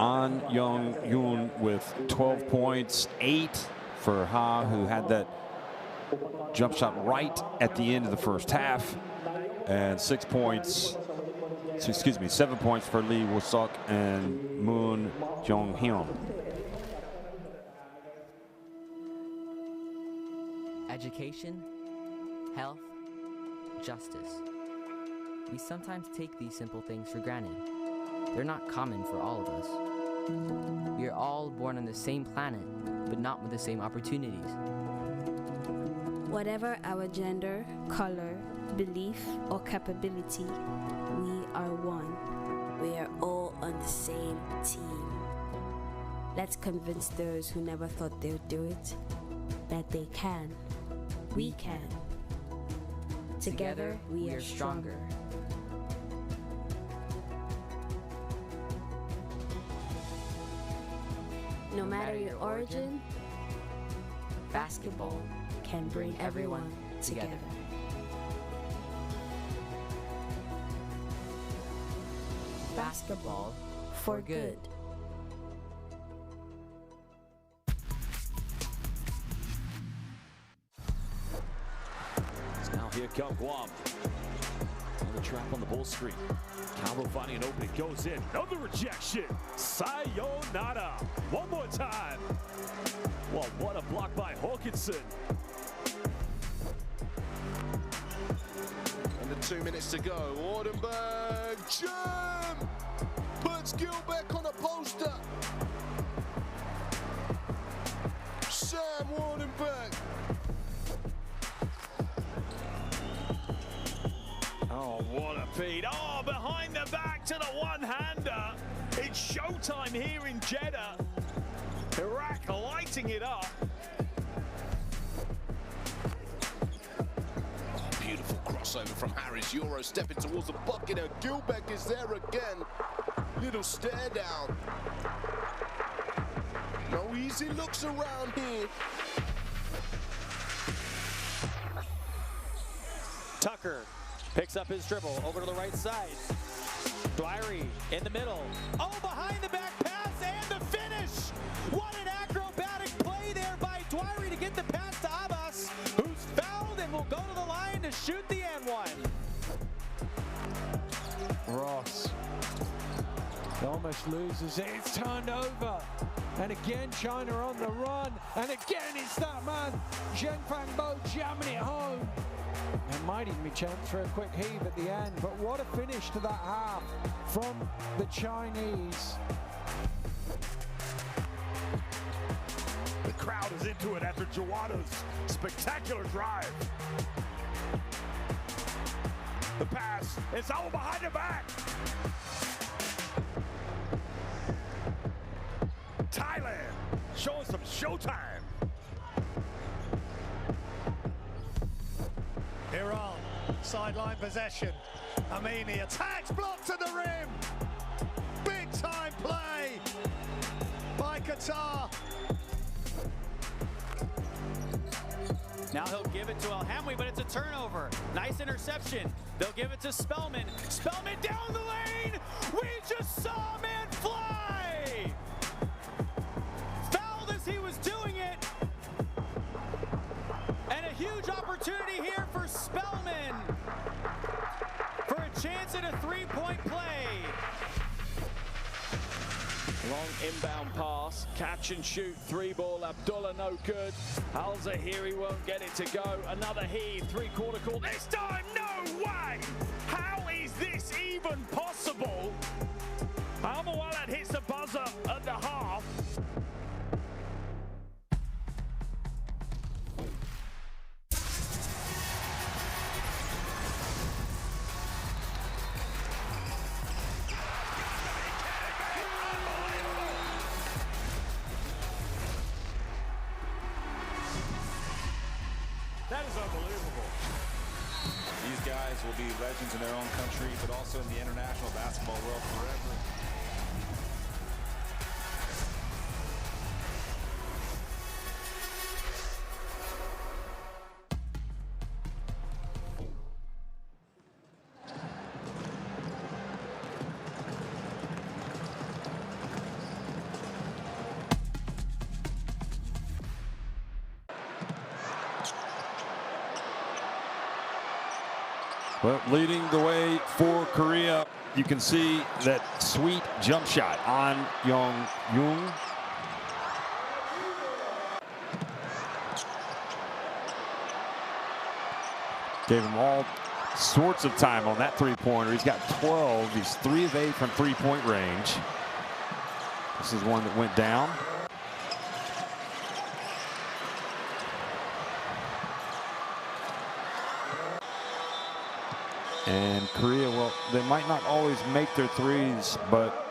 Speaker 1: An Young-yoon with 12 points, 8 for Ha, who had that jump shot right at the end of the first half, and 7 points for Lee Hwan-suk and Moon Jong-hyun.
Speaker 4: Education, health, justice. We sometimes take these simple things for granted. They're not common for all of us. We are all born on the same planet, but not with the same opportunities.
Speaker 5: Whatever our gender, color, belief, or capability, we are one. We are all on the same team. Let's convince those who never thought they'd do it that they can. We can. Together, we are stronger. No matter your origin, basketball can bring everyone together. Basketball for good.
Speaker 6: Now here come Guam. On the trap on the bull screen. Calvo finding an opening, goes in. Another rejection. Sayonara. One more time. Well, what a block by Hawkinson.
Speaker 7: Under 2 minutes to go. Wardenberg, jam! Puts Gilbeck on a poster. Sam Wardenberg.
Speaker 6: Oh, what a feed. Oh, behind the back to the one-hander. It's showtime here in Jeddah. Iraq lighting it up.
Speaker 7: Beautiful crossover from Harris. Euro stepping towards the bucket, and Gilbeck is there again. Little stare down. No easy looks around here.
Speaker 8: Tucker picks up his dribble over to the right side. Dwyery in the middle. Oh, behind the back pass and the finish. What an acrobatic play there by Dwyery to get the pass to Abbas, who's fouled and will go to the line to shoot the N1.
Speaker 9: Ross almost loses it. It's turned over. And again, China on the run. And again, it's that man, Zheng Fangbo, jamming it home. There might even be a chance for a quick heave at the end. But what a finish to that half from the Chinese.
Speaker 6: The crowd is into it after Jawada's spectacular drive. The pass, it's all behind the back. Thailand showing some showtime.
Speaker 3: Iran, sideline possession. Amini attacks, blocked to the rim. Big time play by Qatar.
Speaker 8: Now he'll give it to Elhamwi, but it's a turnover. Nice interception. They'll give it to Spellman. Spellman down the lane. We just saw a man fly. Fouled as he was doing it. And a huge opportunity here for Spellman for a chance at a three-point play.
Speaker 6: Long inbound pass, catch and shoot, three ball, Abdullah no good. Al Zahiri won't get it to go. Another heave, three-quarter call. This time, no way! How is this even possible? Al-Mawalad hits the buzzer at the half. That is unbelievable.
Speaker 10: These guys will be legends in their own country, but also in the international basketball world forever.
Speaker 1: Well, leading the way for Korea, you can see that sweet jump shot on Young-Young. Gave him all sorts of time on that three-pointer. He's got 12. He's 3 of 8 from three-point range. This is one that went down. And Korea, well, they might not always make their threes, but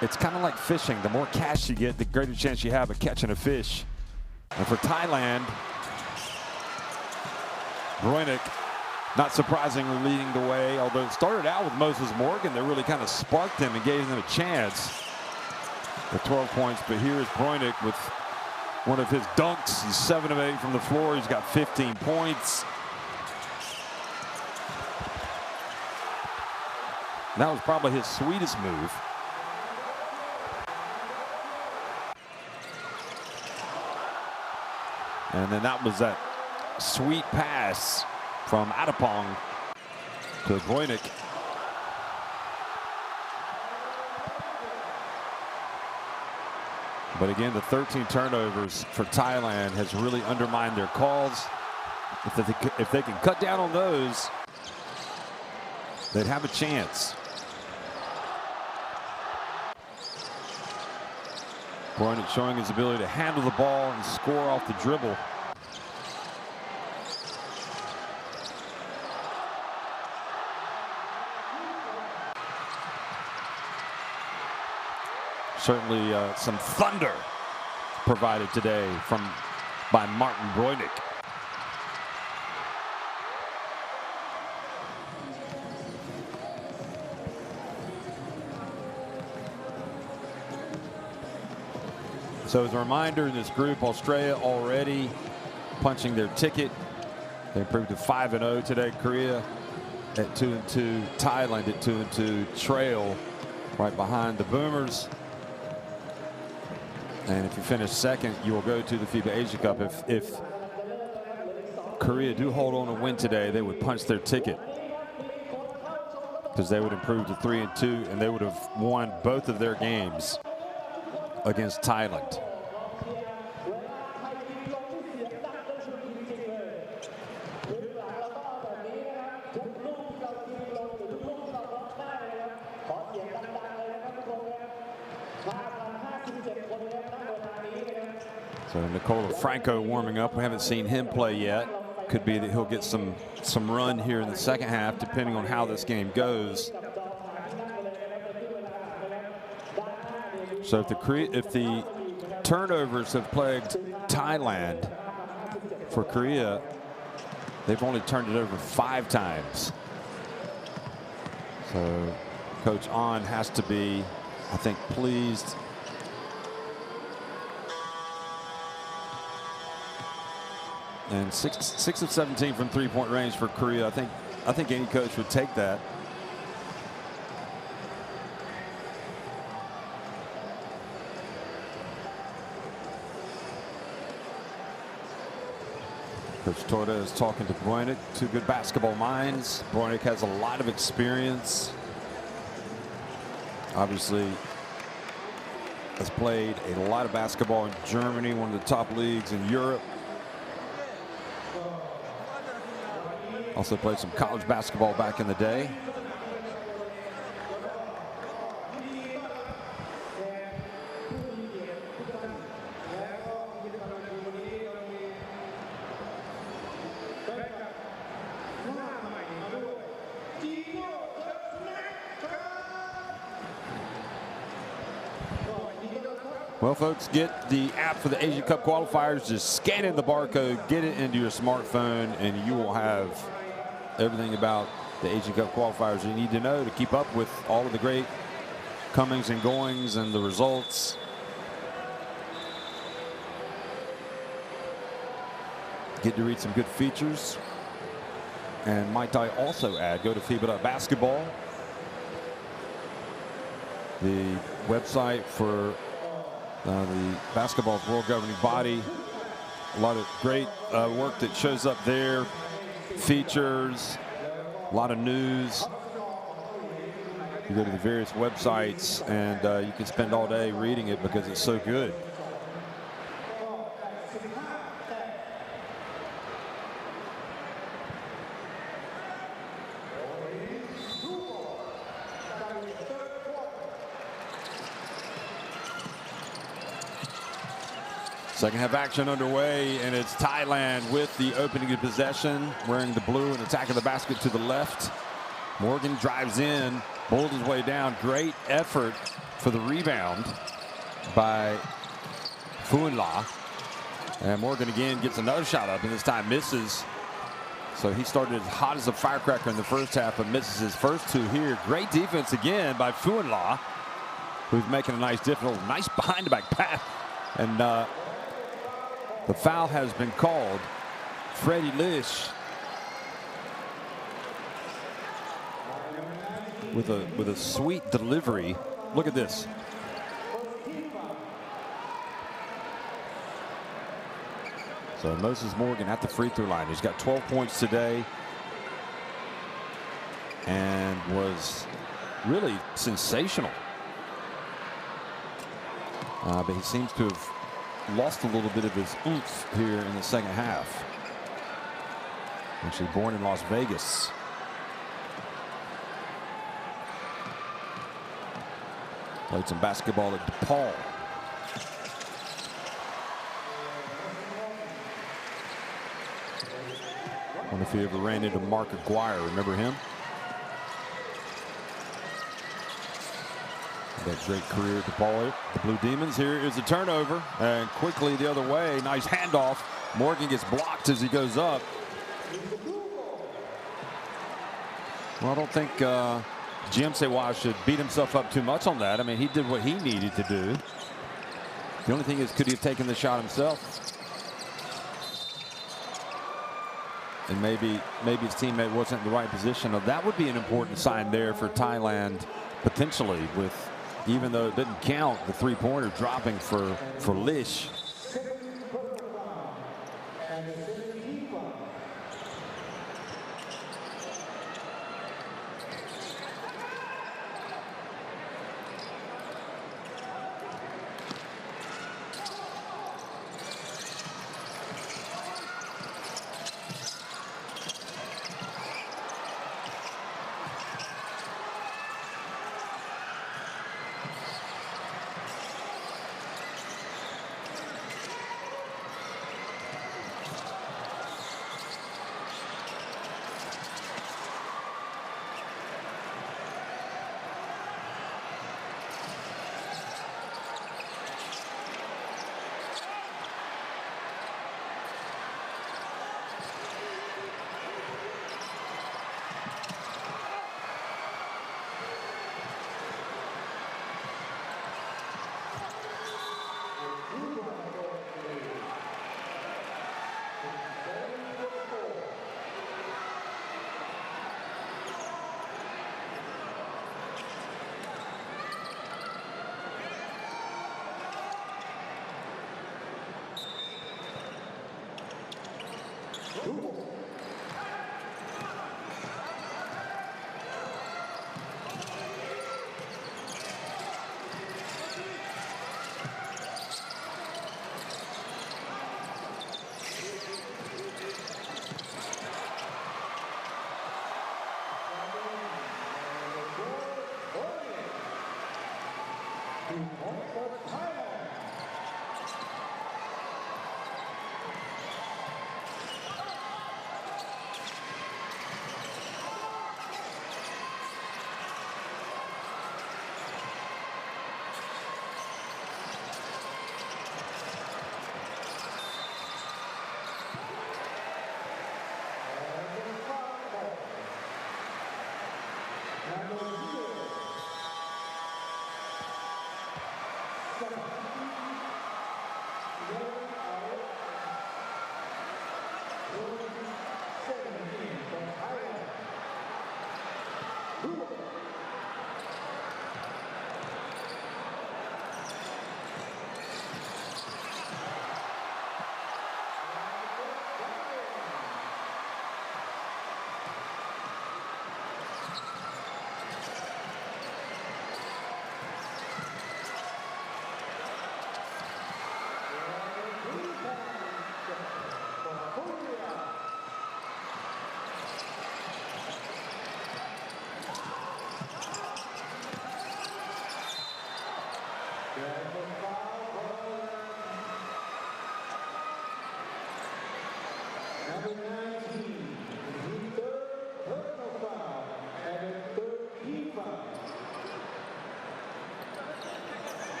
Speaker 1: it's kind of like fishing. The more cash you get, the greater chance you have of catching a fish. And for Thailand, Broynick, not surprisingly, leading the way. Although it started out with Moses Morgan that really kind of sparked him and gave them a chance. The 12 points, but here is Broynick with one of his dunks. He's 7 of 8 from the floor. He's got 15 points. That was probably his sweetest move. And then that was that sweet pass from Adapong to Broynick. But again, the 13 turnovers for Thailand has really undermined their calls. If they can cut down on those, they'd have a chance. Broynick showing his ability to handle the ball and score off the dribble. Certainly some thunder provided today by Martin Broidek. So as a reminder, in this group, Australia already punching their ticket. They improved to 5-0 today. Korea at 2-2. Thailand at 2-2. Trail right behind the Boomers. And if you finish second, you will go to the FIBA Asia Cup. If Korea do hold on and win today, they would punch their ticket, because they would improve to 3-2, and they would have won both of their games against Thailand. So Nicola Franco warming up. We haven't seen him play yet. Could be that he'll get some run here in the second half, depending on how this game goes. So if the turnovers have plagued Thailand, for Korea, they've only turned it over 5 times. So Coach Ahn has to be, I think, pleased. And 6 of 17 from 3-point range for Korea. I think any coach would take that. Coach Toda is talking to Broidek, 2 good basketball minds. Broidek has a lot of experience. Obviously has played a lot of basketball in Germany, one of the top leagues in Europe. Also played some college basketball back in the day. Well, folks, get the app for the Asia Cup qualifiers. Just scan in the barcode, get it into your smartphone, and you will have everything about the Asia Cup qualifiers you need to know to keep up with all of the great comings and goings and the results. Get to read some good features. And might I also add, go to FIBA Basketball, the website for the basketball's world governing body. A lot of great work that shows up there. Features, a lot of news. You go to the various websites and you can spend all day reading it because it's so good. Second half action underway, and it's Thailand with the opening of possession, wearing the blue and attacking the basket to the left. Morgan drives in, bowled his way down. Great effort for the rebound by Fuenla. And Morgan again gets another shot up, and this time misses. So he started as hot as a firecracker in the first half, but misses his first 2 here. Great defense again by Fuenla, who's making a nice difference. Nice behind-the-back pass. And the foul has been called. Freddie Lish with a sweet delivery. Look at this. So Moses Morgan at the free throw line. He's got 12 points today and was really sensational. But he seems to have lost a little bit of his oomph here in the second half. Actually born in Las Vegas. Played some basketball at DePaul. I wonder if he ever ran into Mark Aguirre. Remember him? That great career at the Blue Demons. Here is a turnover, and quickly the other way. Nice handoff. Morgan gets blocked as he goes up. Well, I don't think Jim Sewa should beat himself up too much on that. I mean, he did what he needed to do. The only thing is, could he have taken the shot himself? And maybe his teammate wasn't in the right position. Now, that would be an important sign there for Thailand, potentially, with, even though it didn't count, the three-pointer dropping for Lish.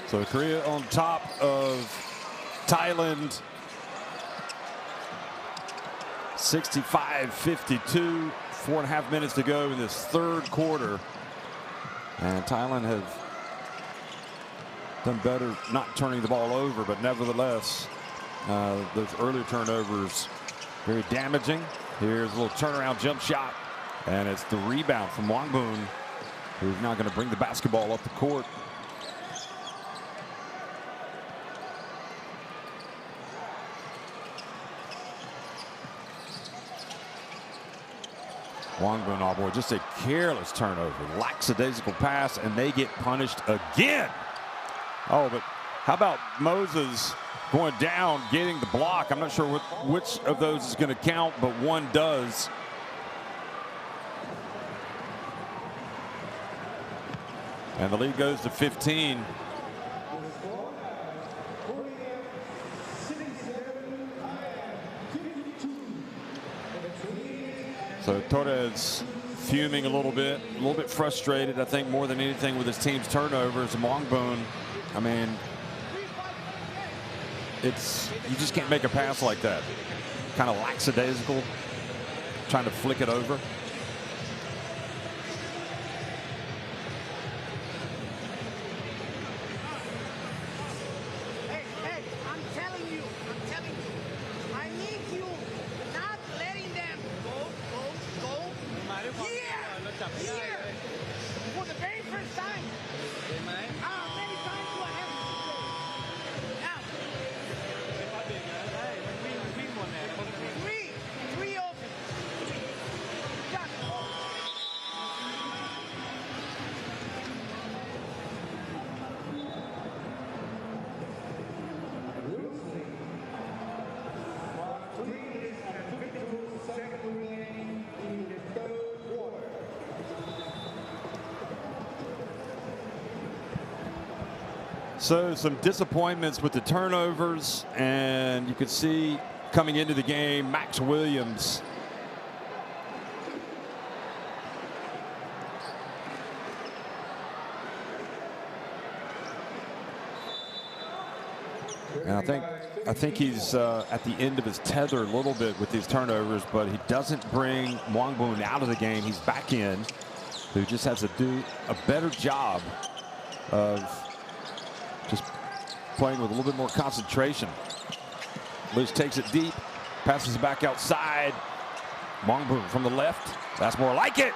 Speaker 1: So Korea on top of Thailand, 65-52. 4.5 minutes to go in this third quarter. And Thailand have done better not turning the ball over, but nevertheless, those earlier turnovers very damaging. Here's a little turnaround jump shot, and it's the rebound from Wangbun, who's now going to bring the basketball up the court. Wangbun, oh boy, just a careless turnover, lackadaisical pass, and they get punished again. Oh, but how about Moses going down, getting the block? I'm not sure which of those is going to count, but one does. And the lead goes to 15. So Torres fuming a little bit frustrated, I think, more than anything with his team's turnovers. And Wangbun, I mean, you just can't make a pass like that. Kind of lackadaisical, trying to flick it over.
Speaker 11: Hey, I'm telling you, I need you not letting them go. Here, for the very first time. Many times what happened. Three open.
Speaker 1: So some disappointments with the turnovers, and you could see coming into the game, Max Williams and I think he's at the end of his tether a little bit with these turnovers, but he doesn't bring Wangbun out of the game. He's back in, who just has to do a better job of just playing with a little bit more concentration. Lish takes it deep, passes it back outside. Wangbun from the left. That's more like it.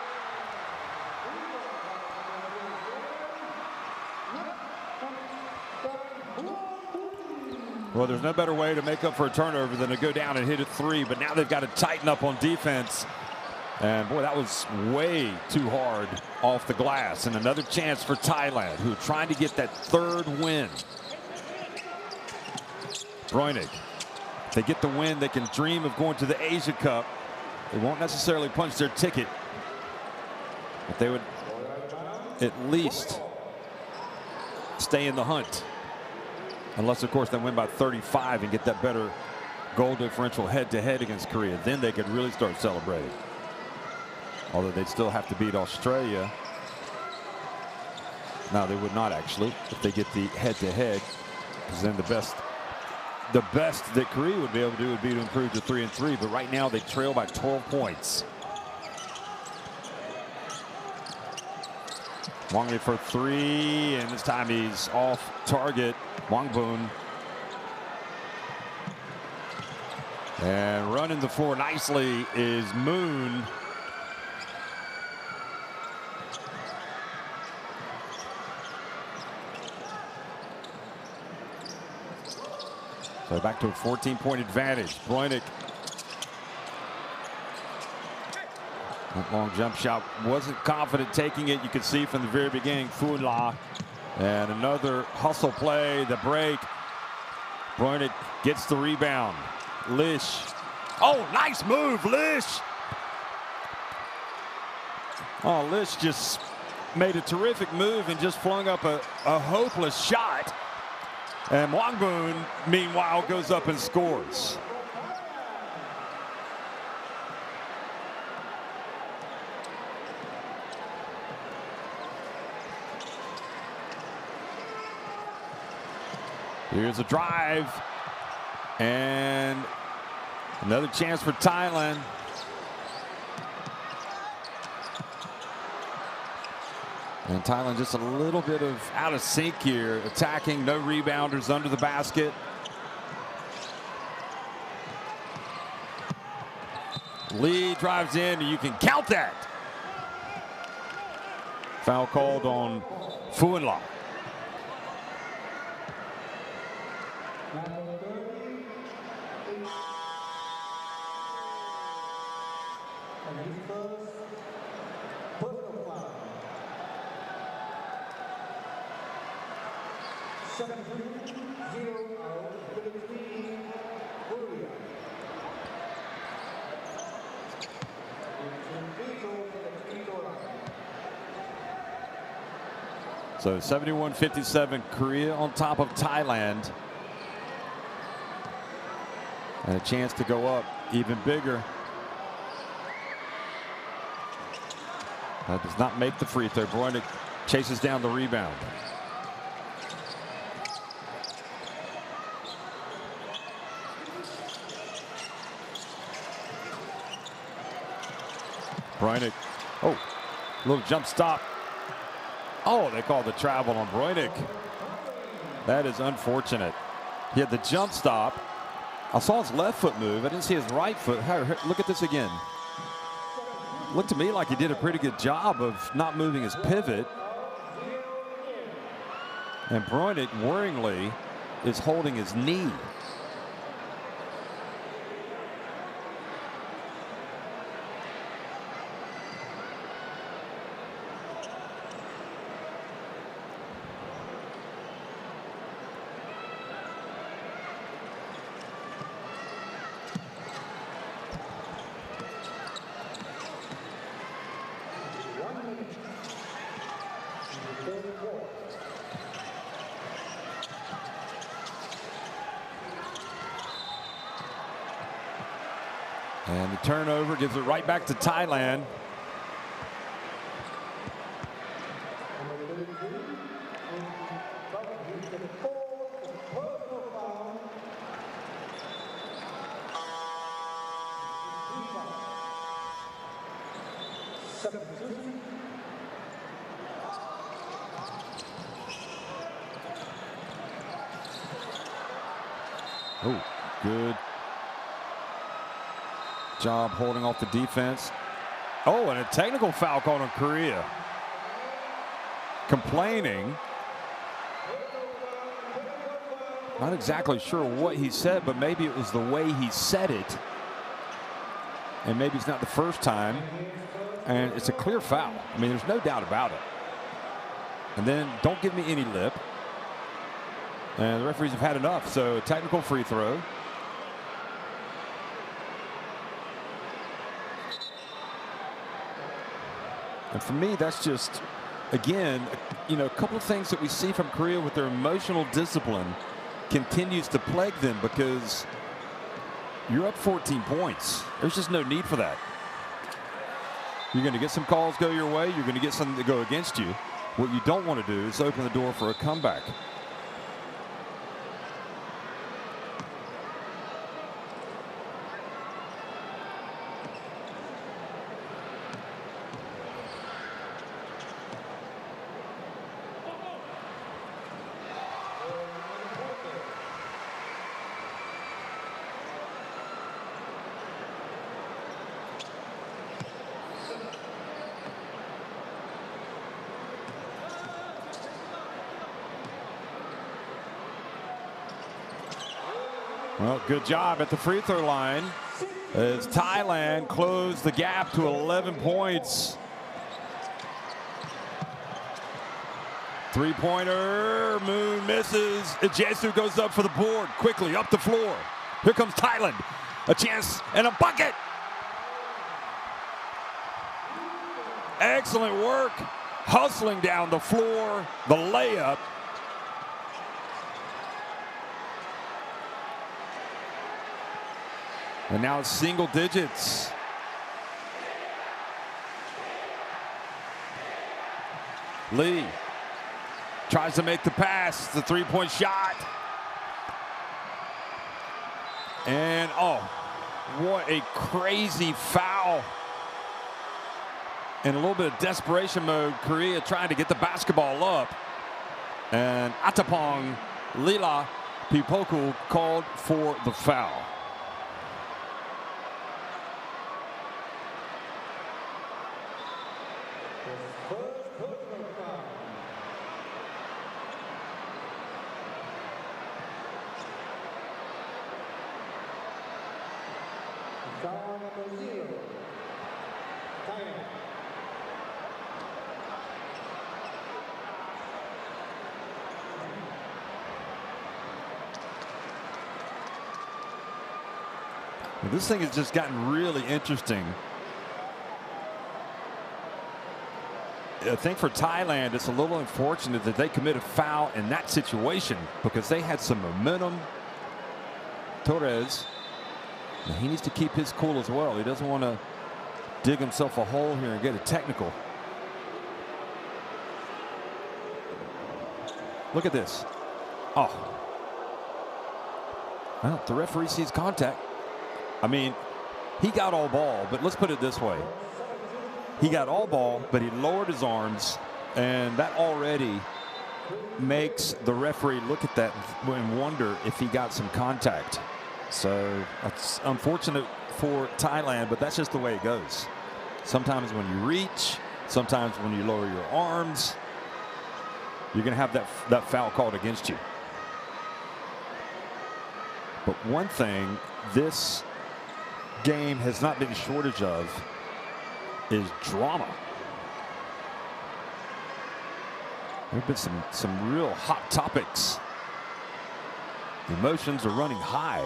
Speaker 1: Well, there's no better way to make up for a turnover than to go down and hit a three, but now they've got to tighten up on defense. And boy, that was way too hard off the glass. And another chance for Thailand, who are trying to get that third win. Bräunig, if they get the win, they can dream of going to the Asia Cup. They won't necessarily punch their ticket, but they would at least stay in the hunt. Unless, of course, they win by 35 and get that better goal differential head-to-head against Korea. Then they could really start celebrating. Although they'd still have to beat Australia. No, they would not actually if they get the head-to-head, because then the best that Korea would be able to do would be to improve to 3-3. But right now they trail by 12 points. Wangbun for three, and this time he's off target. Wangbun. And running the floor nicely is Moon. So back to a 14-point advantage. Bräunig. That long jump shot, wasn't confident taking it. You could see from the very beginning, Funla. And another hustle play, the break. Bräunig gets the rebound. Lish. Oh, nice move, Lish. Oh, Lish just made a terrific move and just flung up a hopeless shot. And Wangbun, meanwhile, goes up and scores. Here's a drive. And another chance for Thailand. And Thailand just a little bit of out of sync here. Attacking, no rebounders under the basket. Lee drives in, and you can count that. Foul called on Fuenla. So 71-57, Korea on top of Thailand. And a chance to go up even bigger. That does not make the free throw. Bräunig chases down the rebound. Bräunig, oh, little jump stop. Oh, they called the travel on Bräunig. That is unfortunate. He had the jump stop. I saw his left foot move. I didn't see his right foot. Look at this again. Looked to me like he did a pretty good job of not moving his pivot. And Bräunig, worryingly, is holding his knee. And the turnover gives it right back to Thailand. Oh, good job holding off the defense. Oh, and a technical foul called on Korea. Complaining. Not exactly sure what he said, but maybe it was the way he said it. And maybe it's not the first time. And it's a clear foul. I mean, there's no doubt about it. And then don't give me any lip. And the referees have had enough. So technical free throw. And for me, that's just, again, you know, a couple of things that we see from Korea with their emotional discipline continues to plague them, because you're up 14 points. There's just no need for that. You're going to get some calls go your way. You're going to get some that go against you. What you don't want to do is open the door for a comeback. Well, good job at the free throw line as Thailand closed the gap to 11 points. Three-pointer, Moon misses. Ijesu goes up for the board, quickly up the floor. Here comes Thailand, a chance and a bucket. Excellent work, hustling down the floor, the layup. And now it's single digits. Lee tries to make the pass, the three-point shot. And oh, what a crazy foul. In a little bit of desperation mode, Korea trying to get the basketball up. And Atapong Lila Pipoku called for the foul.
Speaker 2: Foul number 0. Thailand.
Speaker 1: This thing has just gotten really interesting. I think for Thailand, it's a little unfortunate that they commit a foul in that situation because they had some momentum. Torres, he needs to keep his cool as well. He doesn't want to dig himself a hole here and get a technical. Look at this. Oh. Well, the referee sees contact. I mean, he got all ball, but let's put it this way. He got all ball, but he lowered his arms, and that already makes the referee look at that and wonder if he got some contact. So that's unfortunate for Thailand, but that's just the way it goes. Sometimes when you reach, sometimes when you lower your arms, you're going to have that foul called against you. But one thing this game has not been a shortage of is drama. There have been some real hot topics. The emotions are running high.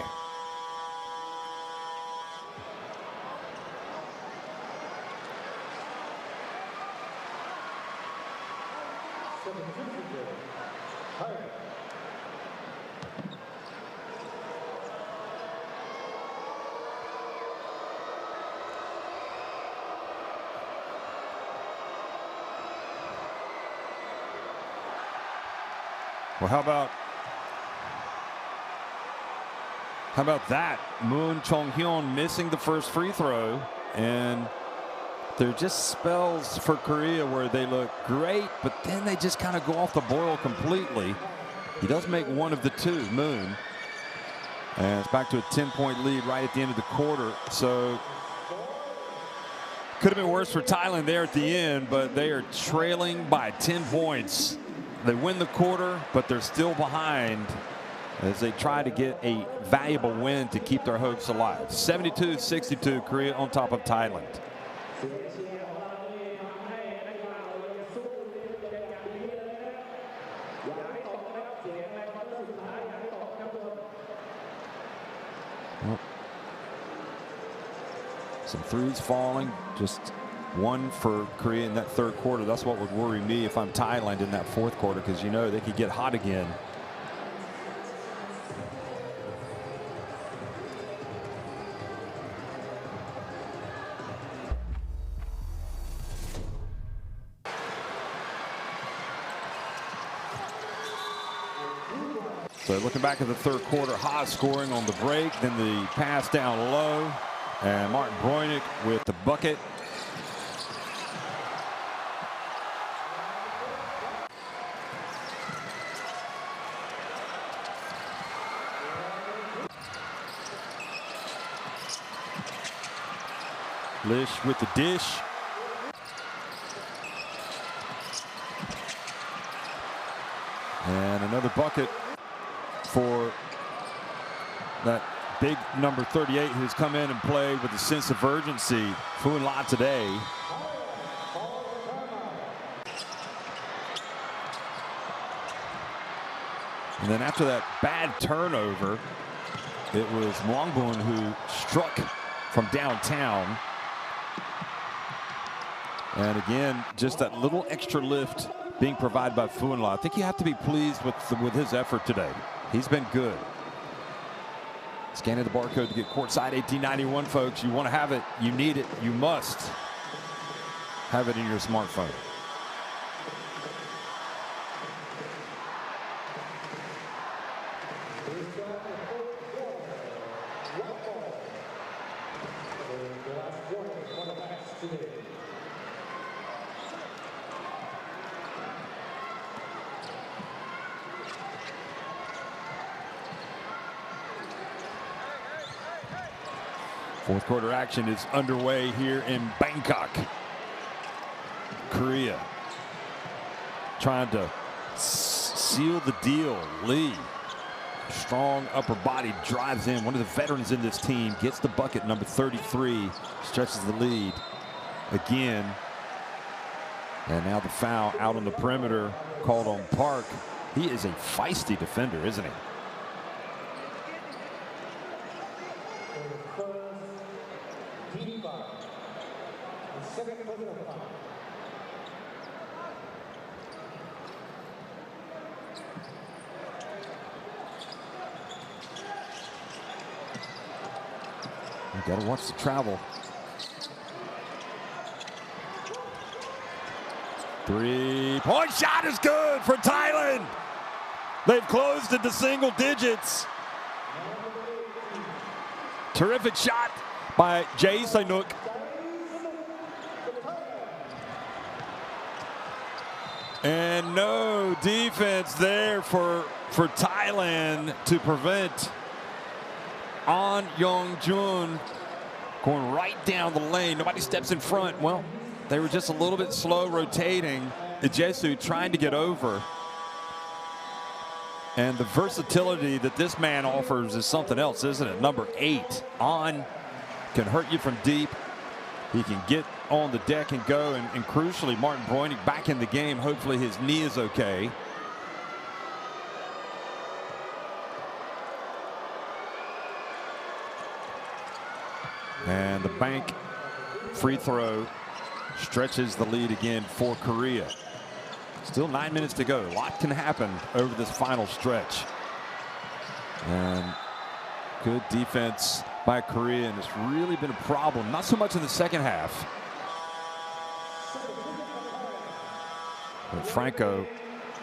Speaker 1: Well, how about that? Moon Chong-hyun missing the first free throw, and there are just spells for Korea where they look great, but then they just kind of go off the boil completely. He does make one of the two, Moon, and it's back to a 10-point lead right at the end of the quarter. So could have been worse for Thailand there at the end, but they are trailing by 10 points. They win the quarter, but they're still behind as they try to get a valuable win to keep their hopes alive. 72-62, Korea on top of Thailand. Well, some threes falling, just one for Korea in that third quarter. That's what would worry me if I'm Thailand in that fourth quarter, because you know they could get hot again. So looking back at the third quarter, high scoring on the break, then the pass down low, and Martin Breunig with the bucket. Lish with the dish. And another bucket for that big number 38 who's come in and played with a sense of urgency. Phuong La today. And then after that bad turnover, it was Mwangbun who struck from downtown. And again, just that little extra lift being provided by Phuong La. I think you have to be pleased with his effort today. He's been good. Scanning the barcode to get courtside 1891, folks. You want to have it, you need it, you must have it in your smartphone. Fourth quarter action is underway here in Bangkok. Korea trying to seal the deal. Lee, strong upper body, drives in. One of the veterans in this team gets the bucket, number 33, stretches the lead again. And now the foul out on the perimeter called on Park. He is a feisty defender, isn't he? You gotta watch the travel. Three-point shot is good for Thailand. They've closed into single digits. Terrific shot by Jae Sanuk. And no defense there for Thailand to prevent An Young-jun going right down the lane. Nobody steps in front. Well, they were just a little bit slow rotating. Ijesu trying to get over. And the versatility that this man offers is something else, isn't it? Number 8, An can hurt you from deep. He can get on the deck and go. And crucially, Martin Breunig back in the game. Hopefully his knee is okay. And the bank free throw stretches the lead again for Korea. Still 9 minutes to go. A lot can happen over this final stretch. And good defense by Korea, and it's really been a problem. Not so much in the second half. But Franco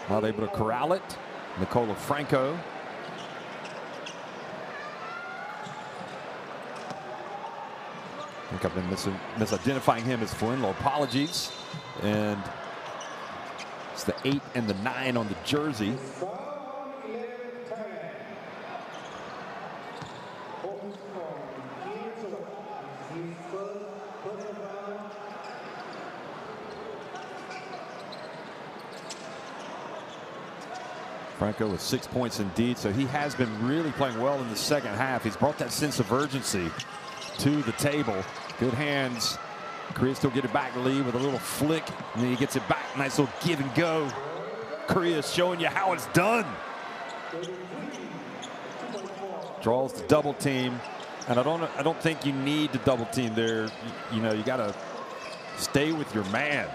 Speaker 1: not able to corral it. Nicola Franco. I think I've been misidentifying him as Fuenlo. Apologies. And it's the 8 and the 9 on the jersey. Franco with 6 points indeed, so he has been really playing well in the second half. He's brought that sense of urgency to the table. Good hands. Korea still get it back, Lee, with a little flick, and then he gets it back. Nice little give and go. Korea showing you how it's done. Draws the double team, and I don't think you need to double team there. You know, you got to stay with your man.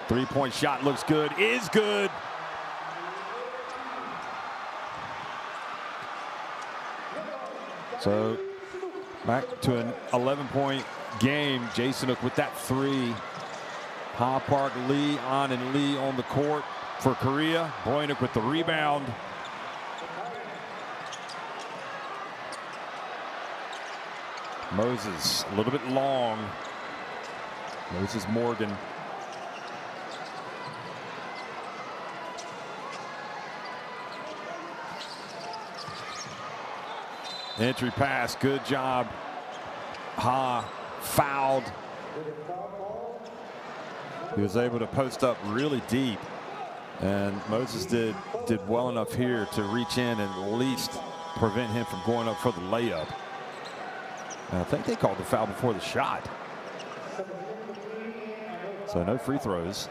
Speaker 1: Three-point shot looks good. Is good. So back to an 11-point game. Jae Sanuk with that three. Ha Park, Lee, An and Lee on the court for Korea. Breunig with the rebound. Moses a little bit long. Moses Morgan. Entry pass, good job. Ha fouled. He was able to post up really deep, and Moses did well enough here to reach in and at least prevent him from going up for the layup. And I think they called the foul before the shot. So no free throws.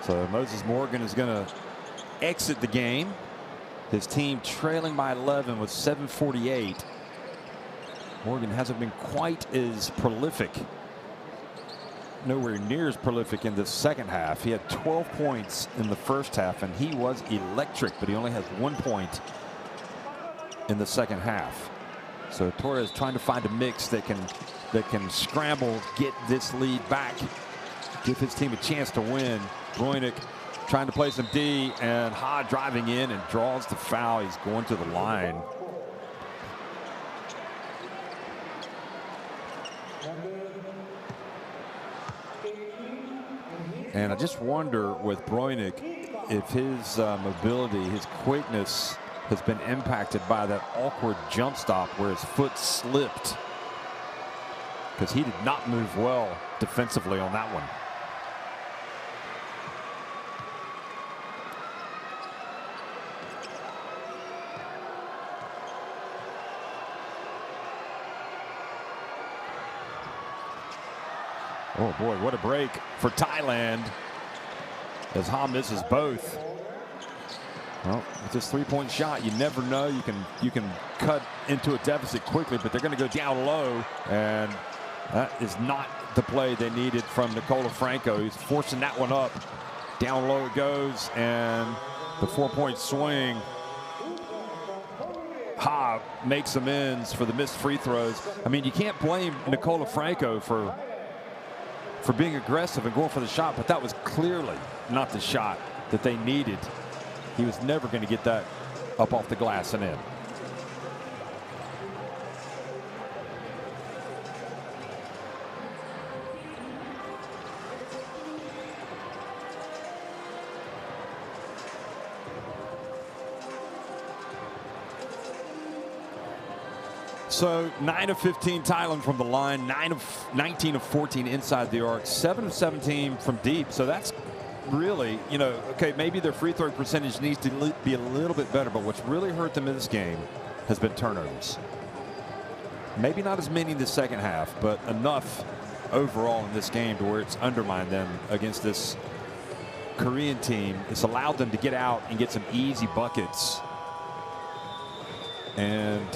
Speaker 1: So Moses Morgan is going to exit the game. His team trailing by 11 with 7:48. Morgan hasn't been quite as prolific. Nowhere near as prolific in the second half. He had 12 points in the first half, and he was electric, but he only has 1 point in the second half. So Torres trying to find a mix that can scramble, get this lead back, give his team a chance to win. Breunig trying to play some D, and Ha driving in and draws the foul. He's going to the line. And I just wonder with Bruynik if his mobility, his quickness has been impacted by that awkward jump stop where his foot slipped, because he did not move well defensively on that one. Oh boy, what a break for Thailand as Ha misses both. Well, with this three-point shot, you never know. You can cut into a deficit quickly, but they're going to go down low, and that is not the play they needed from Nicola Franco. He's forcing that one up. Down low it goes, and the 4-point swing. Ha makes amends for the missed free throws. I mean, you can't blame Nicola Franco for being aggressive and going for the shot, but that was clearly not the shot that they needed. He was never going to get that up off the glass and in. So 9 of 15 Thailand from the line, 19 of 14 inside the arc, 7 of 17 from deep. So that's really, you know, okay, maybe their free throw percentage needs to be a little bit better, but what's really hurt them in this game has been turnovers. Maybe not as many in the second half, but enough overall in this game to where it's undermined them against this Korean team. It's allowed them to get out and get some easy buckets. And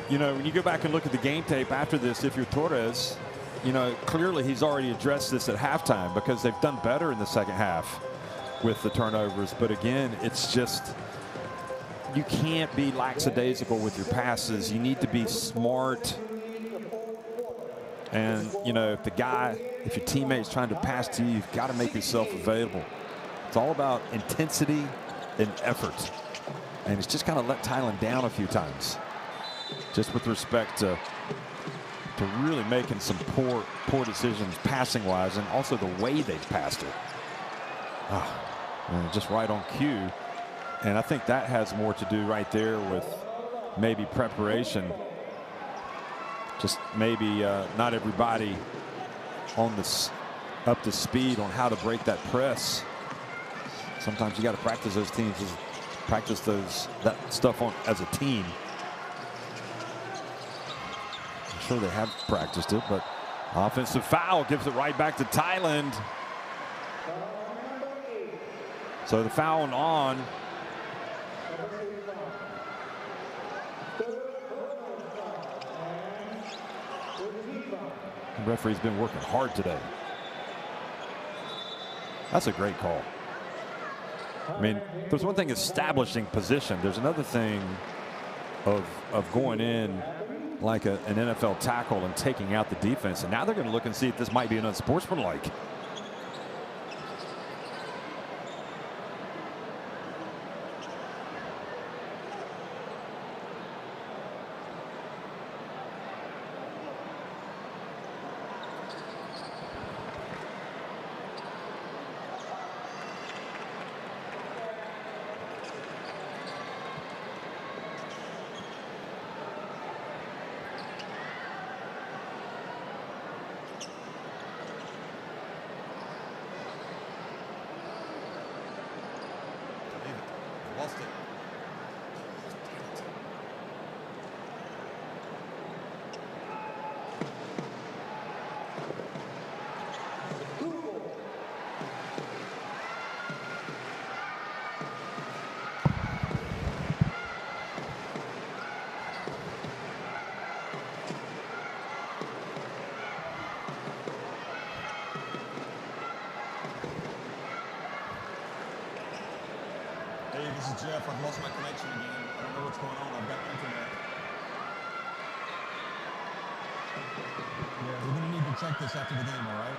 Speaker 1: you know, when you go back and look at the game tape after this, if you're Torres, you know, clearly he's already addressed this at halftime because they've done better in the second half with the turnovers. But again, it's just, you can't be lackadaisical with your passes. You need to be smart. And, you know, if your teammate's trying to pass to you, you've got to make yourself available. It's all about intensity and effort. And it's just kind of let Thailand down a few times, just with respect to really making some poor decisions passing wise, and also the way they've passed it. Just right on cue. And I think that has more to do right there with maybe preparation. Just maybe not everybody on this up to speed on how to break that press. Sometimes you got to practice those teams, practice that stuff on as a team. I'm sure they have practiced it, but offensive foul gives it right back to Thailand. So the foul on. The referee's been working hard today. That's a great call. I mean, there's one thing establishing position. There's another thing of going in like an NFL tackle and taking out the defense. And now they're going to look and see if this might be an unsportsmanlike.
Speaker 3: Lost it. Hey, this is Jeff. I've lost my connection again. I don't know what's going on. I've got internet. Yeah, we're going to need to check this after the game, all right?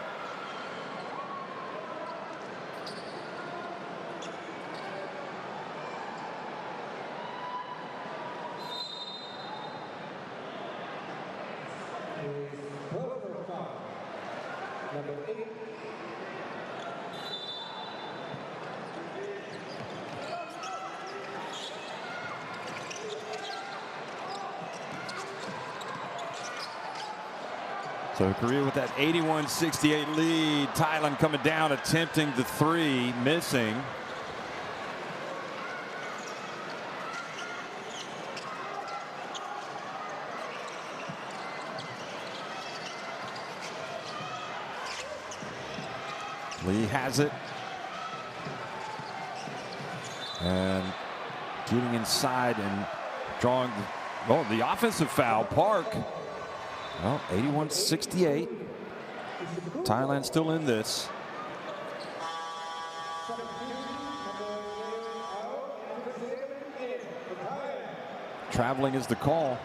Speaker 2: Number 8.
Speaker 1: So Korea with that 81-68 lead. Thailand coming down, attempting the three, missing. Lee has it. And getting inside and drawing the offensive foul. Park. Well, 81-68. Thailand still in this. Traveling is the call.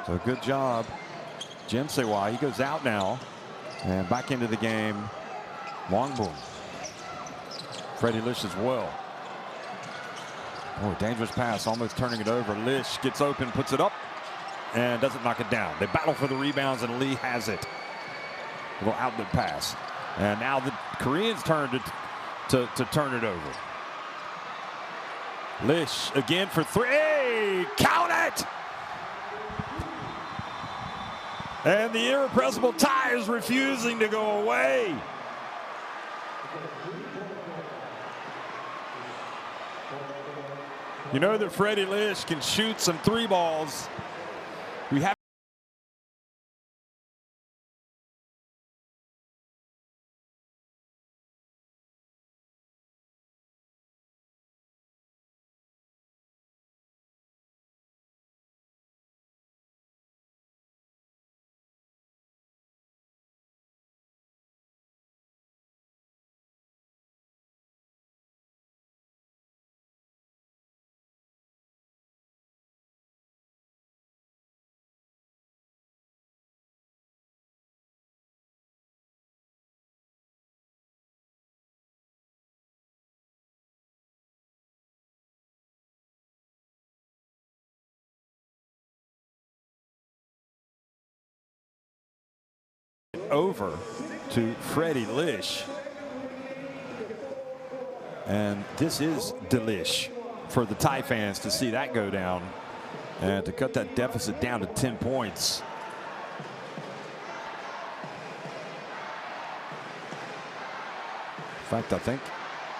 Speaker 1: So good job. Jim Sewa, he goes out now. And back into the game, Wangboom. Freddie Lish as well. Oh, dangerous pass, almost turning it over. Lish gets open, puts it up, and doesn't knock it down. They battle for the rebounds, and Lee has it. A little outlet pass. And now the Koreans turn to turn it over. Lish again for three. Count it! And the irrepressible Thai is refusing to go away. You know that Freddie Lish can shoot some three balls. We have over to Freddie Lish. And this is delish for the Thai fans to see that go down and to cut that deficit down to 10 points. In fact, I think,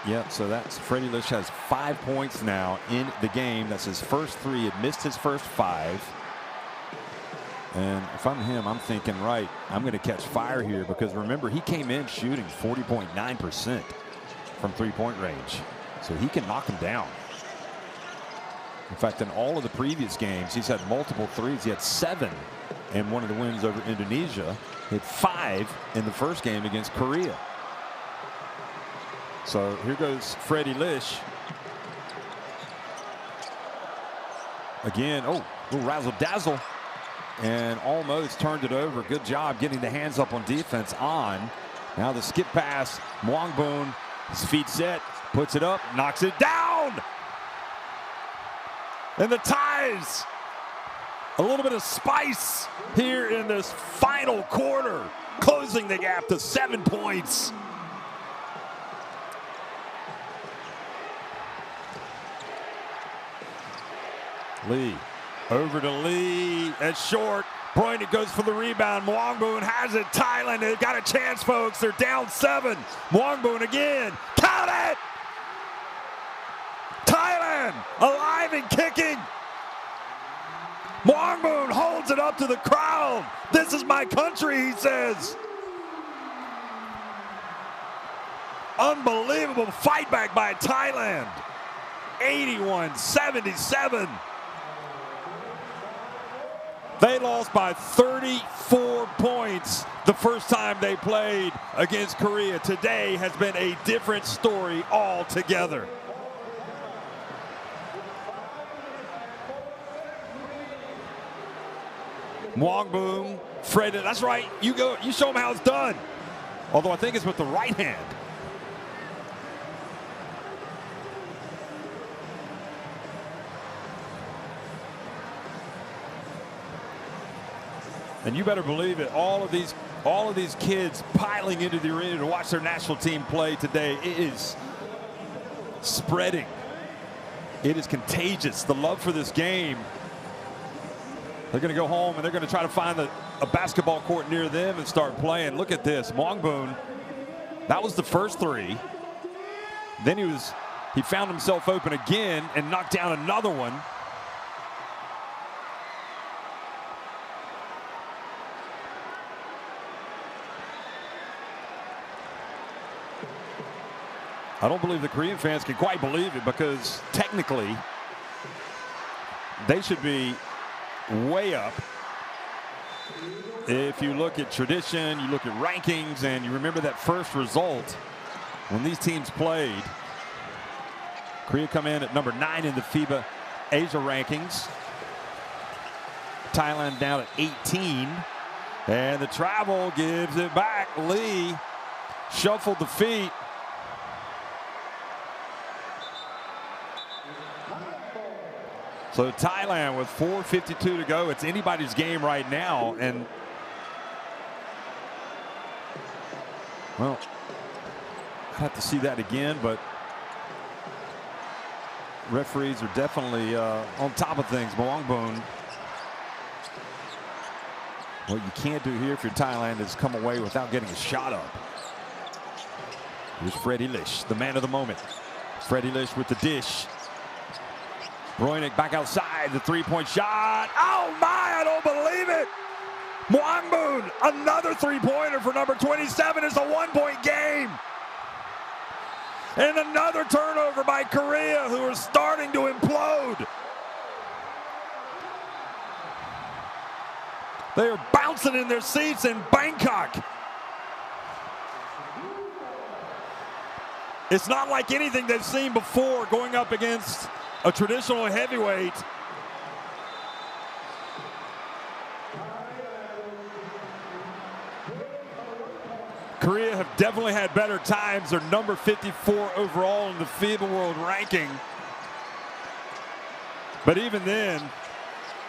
Speaker 1: yeah, so that's Freddie Lish has 5 points now in the game. That's his first three. He had missed his first 5. And if I'm him, I'm thinking, right, I'm going to catch fire here, because remember, he came in shooting 40.9% from three-point range. So he can knock him down. In fact, in all of the previous games, he's had multiple threes. He had 7 in one of the wins over Indonesia. He had 5 in the first game against Korea. So here goes Freddie Lish. Again, oh, little razzle-dazzle. And almost turned it over. Good job getting the hands up on defense on. Now the skip pass. Mwangboon, his feet set, puts it up, knocks it down. And the Thais, a little bit of spice here in this final quarter, closing the gap to 7 points. Lee. Over to Lee at short. Boynton goes for the rebound. Mwangboon has it. Thailand, they've got a chance, folks. They're down 7. Mwangboon again. Count it! Thailand alive and kicking. Mwangboon holds it up to the crowd. This is my country, he says. Unbelievable fight back by Thailand. 81-77. They lost by 34 points the first time they played against Korea. Today has been a different story altogether. Mwangboon, Fred, that's right. You go, you show them how it's done. Although I think it's with the right hand. And you better believe it, all of these kids piling into the arena to watch their national team play today. It is spreading. It is contagious. The love for this game. They're going to go home and they're going to try to find a basketball court near them and start playing. Look at this. Mwangboon, that was the first three. Then he found himself open again and knocked down another one. I don't believe the Korean fans can quite believe it, because technically they should be way up. If you look at tradition, you look at rankings, and you remember that first result when these teams played. Korea come in at number 9 in the FIBA Asia rankings. Thailand down at 18. And the travel gives it back. Lee shuffled the feet. So Thailand with 4:52 to go. It's anybody's game right now. And, well, I'd have to see that again, but referees are definitely on top of things. Mwangboon, what you can't do here if you're Thailand is come away without getting a shot up. Here's Freddie Lish, the man of the moment. Freddie Lish with the dish. Broynick back outside, the three-point shot. Oh my, I don't believe it. Mwangboon, another three-pointer for number 27. It's a one-point game. And another turnover by Korea, who are starting to implode. They are bouncing in their seats in Bangkok. It's not like anything they've seen before going up against a traditional heavyweight. Korea have definitely had better times. They're number 54 overall in the FIBA World Ranking. But even then,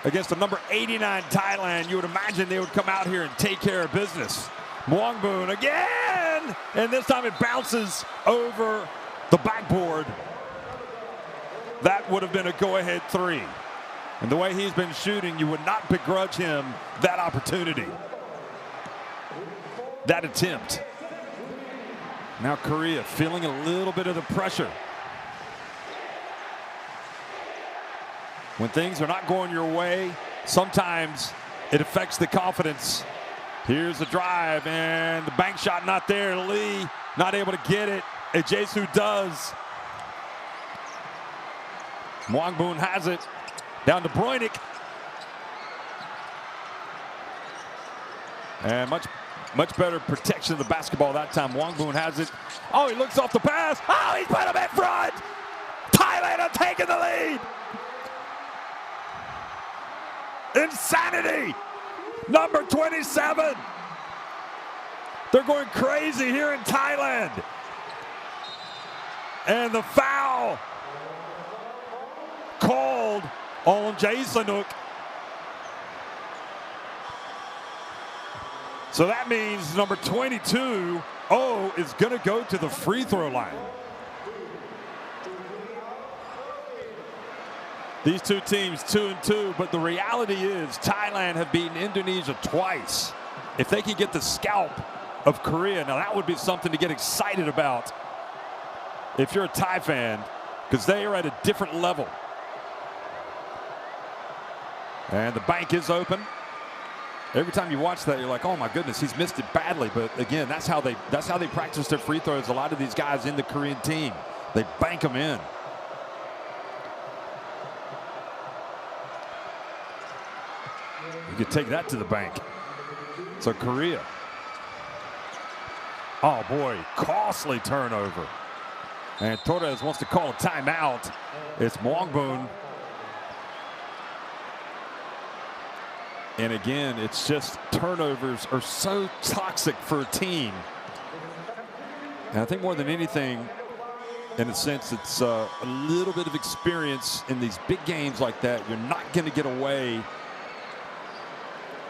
Speaker 1: against the number 89 Thailand, you would imagine they would come out here and take care of business. Mwangboon again, and this time it bounces over the backboard. That would have been a go-ahead three. And the way he's been shooting, you would not begrudge him that opportunity. That attempt. Now Korea feeling a little bit of the pressure. When things are not going your way, sometimes it affects the confidence. Here's the drive, and the bank shot not there. Lee not able to get it. Ejesu does. Mwangboon has it. Down to Broynick. And much better protection of the basketball that time. Mwangboon has it. Oh, he looks off the pass. Oh, he's put him in front. Thailand are taking the lead. Insanity. Number 27. They're going crazy here in Thailand. And the foul called on Jae-Sanuk. So that means number 22, is going to go to the free throw line. These two teams 2-2, but the reality is Thailand have beaten Indonesia twice. If they can get the scalp of Korea, now that would be something to get excited about if you're a Thai fan, because they are at a different level. And the bank is open. Every time you watch that, you're like, oh my goodness, he's missed it badly. But again, that's how they practice their free throws. A lot of these guys in the Korean team, they bank them in. You could take that to the bank. So Korea. Oh boy, costly turnover. And Torres wants to call a timeout. It's Mwangboon. And again, it's just turnovers are so toxic for a team. And I think more than anything, in a sense, it's a little bit of experience in these big games like that. You're not going to get away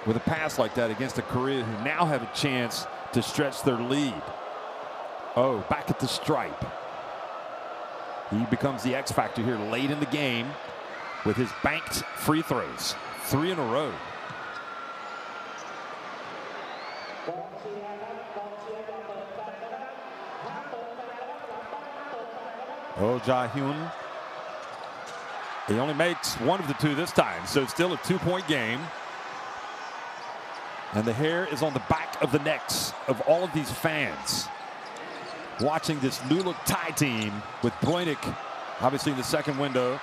Speaker 1: with a pass like that against a Korea who now have a chance to stretch their lead. Oh, back at the stripe. He becomes the X factor here late in the game with his banked free throws. 3 in a row. Oh Jae-hyun. He only makes one of the two this time, so it's still a 2-point game. And the hair is on the back of the necks of all of these fans watching this new look Thai team with Broinick obviously in the second window.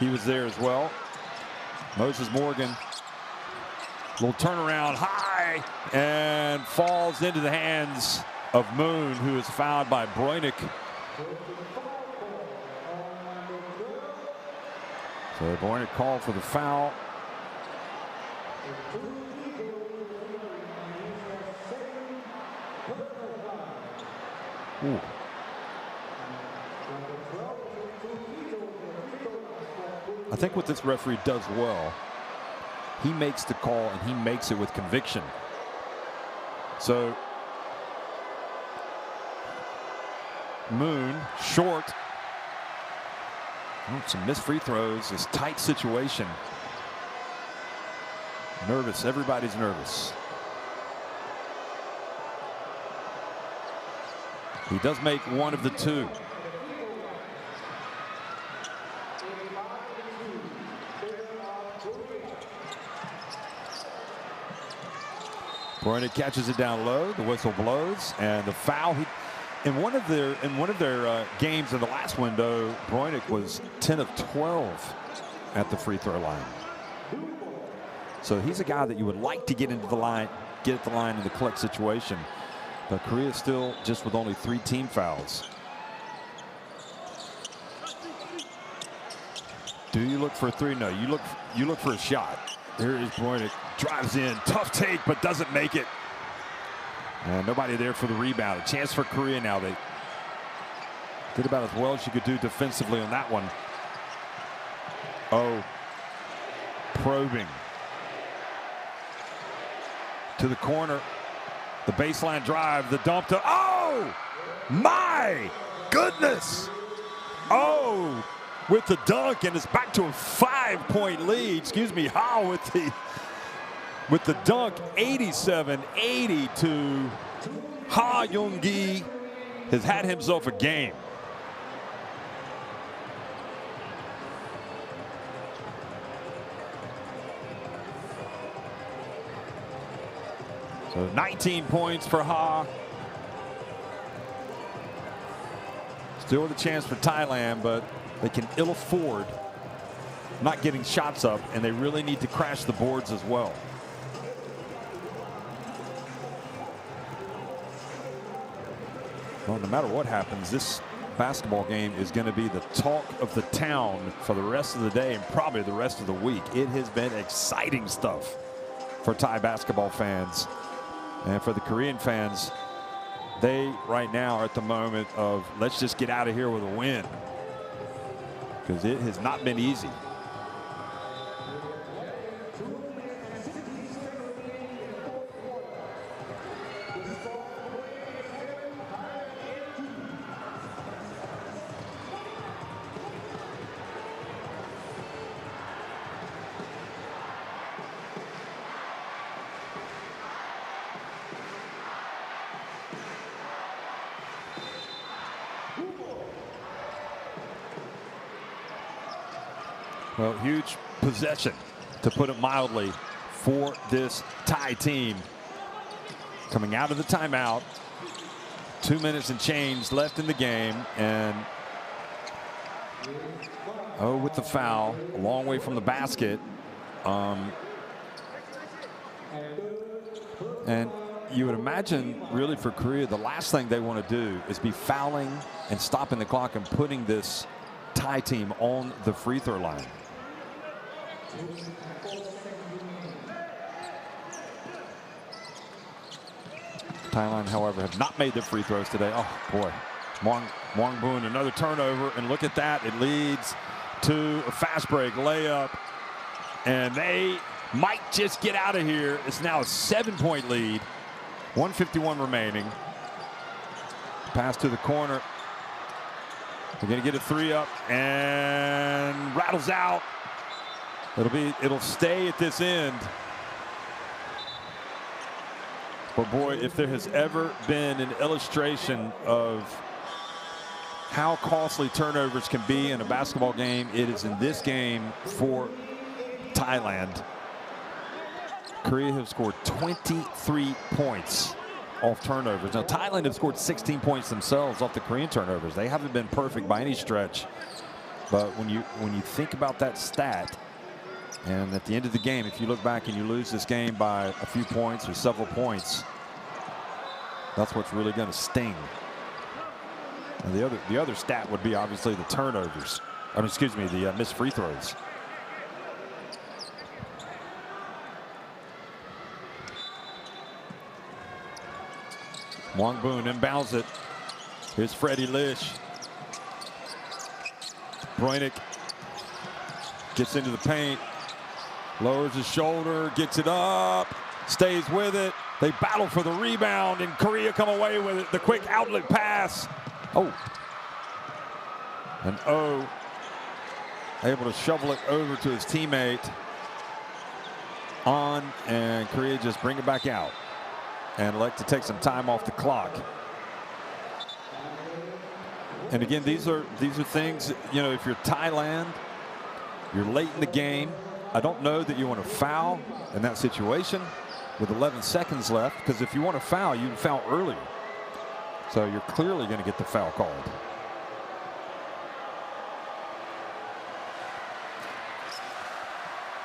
Speaker 1: He was there as well. Moses Morgan, little turnaround high, and falls into the hands of Moon, who is fouled by Broinick. So Broinick called for the foul. Ooh. I think what this referee does well, he makes the call and he makes it with conviction. So Moon short. Oh, some missed free throws. This tight situation. Nervous. Everybody's nervous. He does make one of the two. Broinick catches it down low. The whistle blows, and the foul. In one of their games in the last window, Broinick was 10 of 12 at the free throw line. So he's a guy that you would like to get into the line, get at the line in the clutch situation. But Korea still just with only 3 team fouls. Do you look for a three? No, you look for a shot. Here is Broinick, drives in, tough take, but doesn't make it. And nobody there for the rebound. A chance for Korea now. They did about as well as you could do defensively on that one. Oh, probing to the corner. The baseline drive, the dump to, oh my goodness. Oh, with the dunk, and it's back to a 5-point lead. Excuse me, Ha with the dunk, 87-82. Ha Young-gi has had himself a game. So 19 points for Ha. Still with a chance for Thailand, but they can ill afford not getting shots up, and they really need to crash the boards as well. Well, no matter what happens, this basketball game is going to be the talk of the town for the rest of the day and probably the rest of the week. It has been exciting stuff for Thai basketball fans. And for the Korean fans, they right now are at the moment of let's just get out of here with a win, because it has not been easy. Well, huge possession, to put it mildly, for this Thai team. Coming out of the timeout, 2 minutes and change left in the game, and oh, with the foul, a long way from the basket. And you would imagine, really, for Korea, the last thing they want to do is be fouling and stopping the clock and putting this Thai team on the free throw line. Thailand, however, have not made their free throws today. Oh boy, Wang Boon, another turnover, and look at that. It leads to a fast break layup, and they might just get out of here. It's now a 7-point lead, 1:51 remaining. Pass to the corner. They're going to get a 3 up, and rattles out. It'll stay at this end. But boy, if there has ever been an illustration of how costly turnovers can be in a basketball game. It is in this game for Thailand. Korea have scored 23 points off turnovers. Now, Thailand have scored 16 points themselves off the Korean turnovers. They haven't been perfect by any stretch. But when you think about that stat, and at the end of the game, if you look back and you lose this game by a few points or several points, that's what's really going to sting. And the other stat would be obviously the turnovers. I mean, excuse me, the missed free throws. Wongbun inbounds it. Here's Freddie Lish. Brojnik gets into the paint, lowers his shoulder, gets it up, stays with it. They battle for the rebound, and Korea come away with it. The quick outlet pass. Oh. And O able to shovel it over to his teammate. On, and Korea just bring it back out and elect to take some time off the clock. And again, these are things, you know, if you're Thailand, you're late in the game. I don't know that you want to foul in that situation with 11 seconds left, because if you want to foul, you foul earlier. So you're clearly going to get the foul called.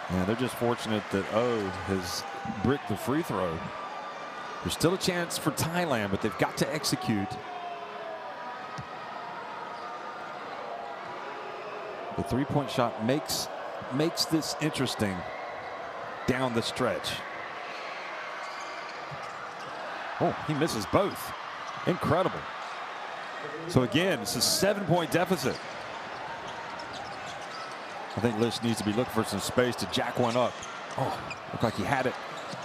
Speaker 1: And they're just fortunate that O has bricked the free throw. There's still a chance for Thailand, but they've got to execute. The three-point shot makes this interesting down the stretch. Oh, he misses both. Incredible. So again, it's a 7-point deficit. I think Lish needs to be looking for some space to jack one up. Oh, looked like he had it.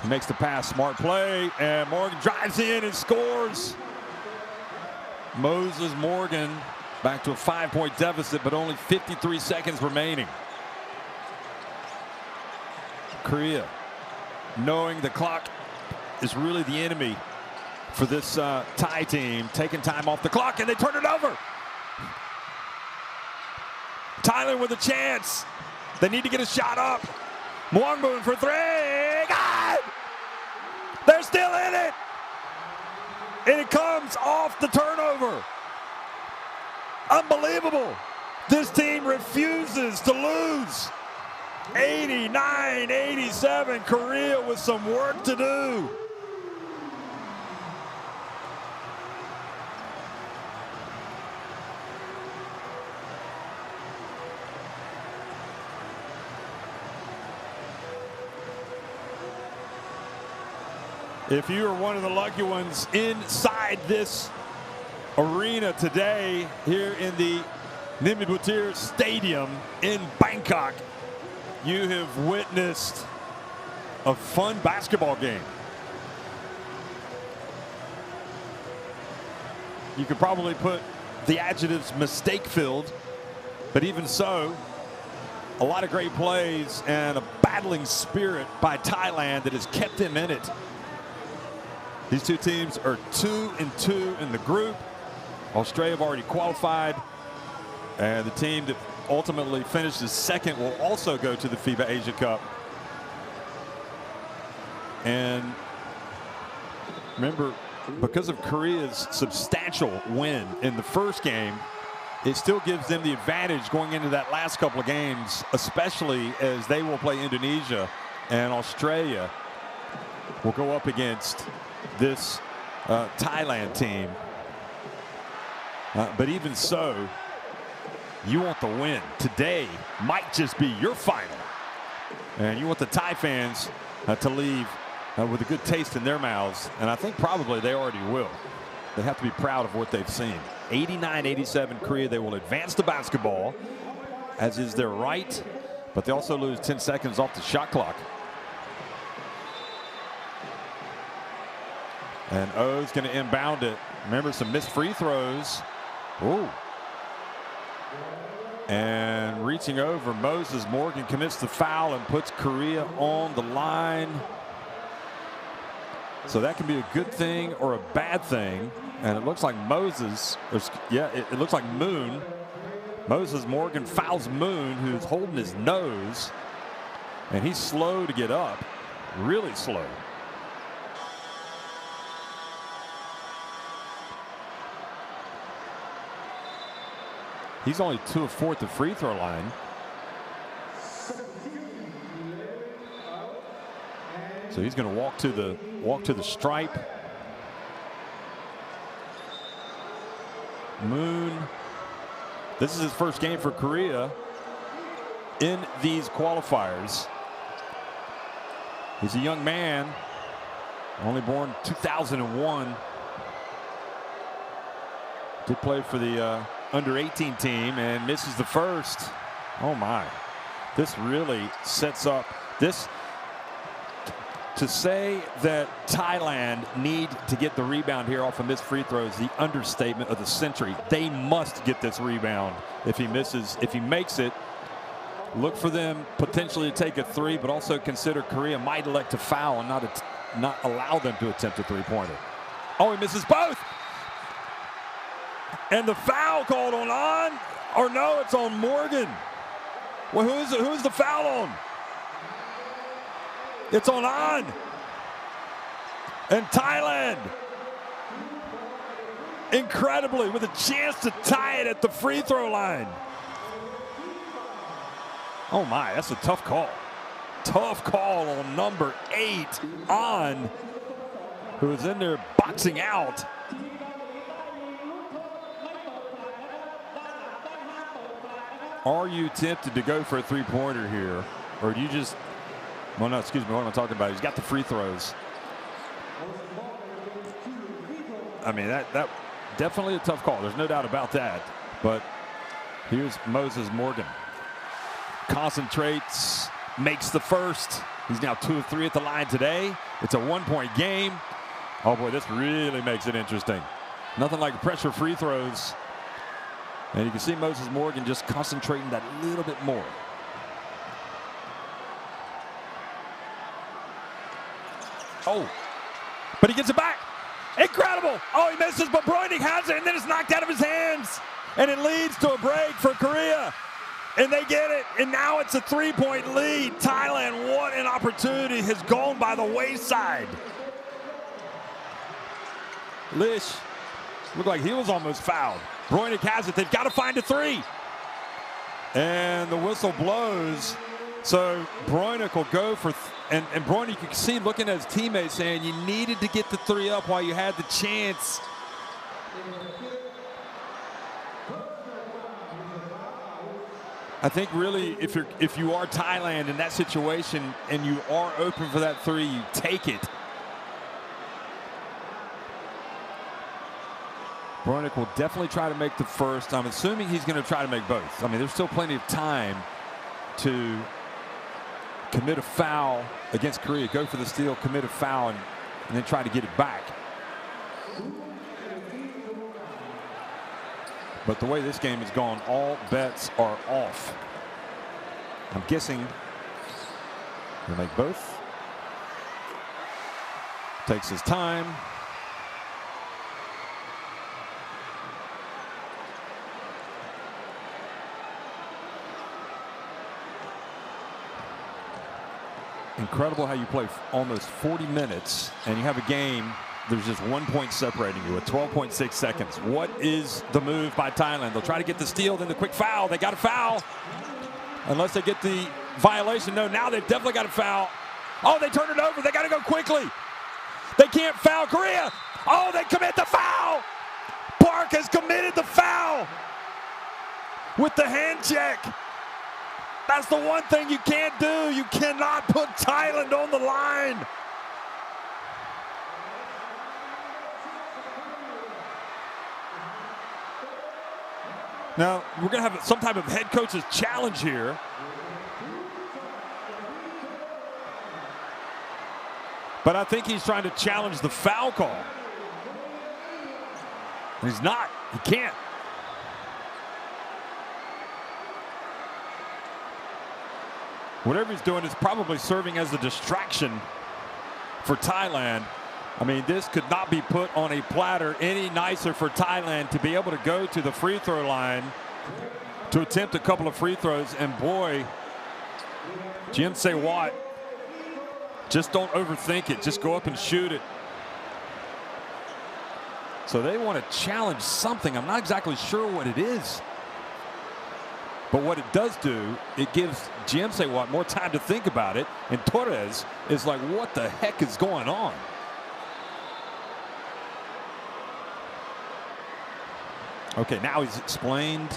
Speaker 1: He makes the pass, smart play, and Morgan drives in and scores. Moses Morgan back to a 5-point deficit, but only 53 seconds remaining. Korea, knowing the clock is really the enemy for this Thai team, taking time off the clock, and they turn it over. Thailand with a chance. They need to get a shot up. Wongbun for three. God! They're still in it. And it comes off the turnover. Unbelievable. This team refuses to lose. 89-87. Korea with some work to do. If you are one of the lucky ones inside this arena today here in the Nimmibutir Stadium in Bangkok, you have witnessed a fun basketball game. You could probably put the adjectives mistake-filled, but even so, a lot of great plays and a battling spirit by Thailand that has kept them in it. These two teams are 2-2 in the group. Australia have already qualified, and the team that ultimately finishes second will also go to the FIBA Asia Cup. And remember, because of Korea's substantial win in the first game, it still gives them the advantage going into that last couple of games, especially as they will play Indonesia, and Australia will go up against this Thailand team. But even so, you want the win. Today might just be your final. And you want the Thai fans to leave with a good taste in their mouths. And I think probably they already will. They have to be proud of what they've seen. 89-87 Korea. They will advance the basketball, as is their right. But they also lose 10 seconds off the shot clock. And O's going to inbound it. Remember, some missed free throws. Ooh. And reaching over, Moses Morgan commits the foul and puts Korea on the line. So that can be a good thing or a bad thing. And it looks like Moses, it looks like Moon. Moses Morgan fouls Moon, who's holding his nose. And he's slow to get up, really slow. He's only 2 of 4 at the free throw line. So he's going to walk to the stripe. Moon. This is his first game for Korea in these qualifiers. He's a young man, only born 2001. Did play for the under-18 team and misses the first. Oh my. This really sets up this. To say that Thailand need to get the rebound here off of missed free throws, the understatement of the century. They must get this rebound. If he misses, if he makes it, look for them potentially to take a 3, but also consider Korea might elect to foul and not allow them to attempt a 3-pointer. Oh, he misses both. And the foul called on, or no, it's on Morgan. Well, who's the foul on? It's on. And Thailand, incredibly, with a chance to tie it at the free throw line. Oh my, that's a tough call. Tough call on number 8, On, who is in there boxing out. Are you tempted to go for a 3-pointer here? Or do you just, well, no, excuse me, what am I talking about? He's got the free throws. I mean, that definitely a tough call. There's no doubt about that. But here's Moses Morgan. Concentrates, makes the first. He's now 2 of 3 at the line today. It's a 1-point game. Oh boy, this really makes it interesting. Nothing like pressure free throws. And you can see Moses Morgan just concentrating that little bit more. Oh, but he gets it back. Incredible. Oh, he misses, but Bräunig has it, and then it's knocked out of his hands. And it leads to a break for Korea. And they get it, and now it's a 3-point lead. Thailand, what an opportunity, has gone by the wayside. Lish looked like he was almost fouled. Bräunig has it. They've got to find a 3. And the whistle blows. So Bräunig will go for, and Bräunig, you can see looking at his teammates saying you needed to get the 3 up while you had the chance. I think really if you are Thailand in that situation and you are open for that 3, you take it. Bräunig will definitely try to make the first. I'm assuming he's going to try to make both. I mean, there's still plenty of time to commit a foul against Korea, go for the steal, commit a foul, and then try to get it back. But the way this game has gone, all bets are off. I'm guessing he'll make both. Takes his time. Incredible how you play almost 40 minutes and you have a game, there's just 1 point separating you with 12.6 seconds. What is the move by Thailand? They'll try to get the steal, then the quick foul. They got a foul. Unless they get the violation. No, now they've definitely got a foul. Oh, they turn it over. They got to go quickly. They can't foul Korea. Oh, they commit the foul. Park has committed the foul with the hand check. That's the one thing you can't do. You cannot put Thailand on the line. Now, we're going to have some type of head coach's challenge here. But I think he's trying to challenge the foul call. He's not. He can't. Whatever he's doing is probably serving as a distraction for Thailand. I mean, this could not be put on a platter any nicer for Thailand to be able to go to the free throw line to attempt a couple of free throws. And boy, Jim Say-Watt, just don't overthink it. Just go up and shoot it. So they want to challenge something. I'm not exactly sure what it is. But what it does do, it gives Jim Say-Watt more time to think about it. And Torres is like, what the heck is going on? Okay, now he's explained.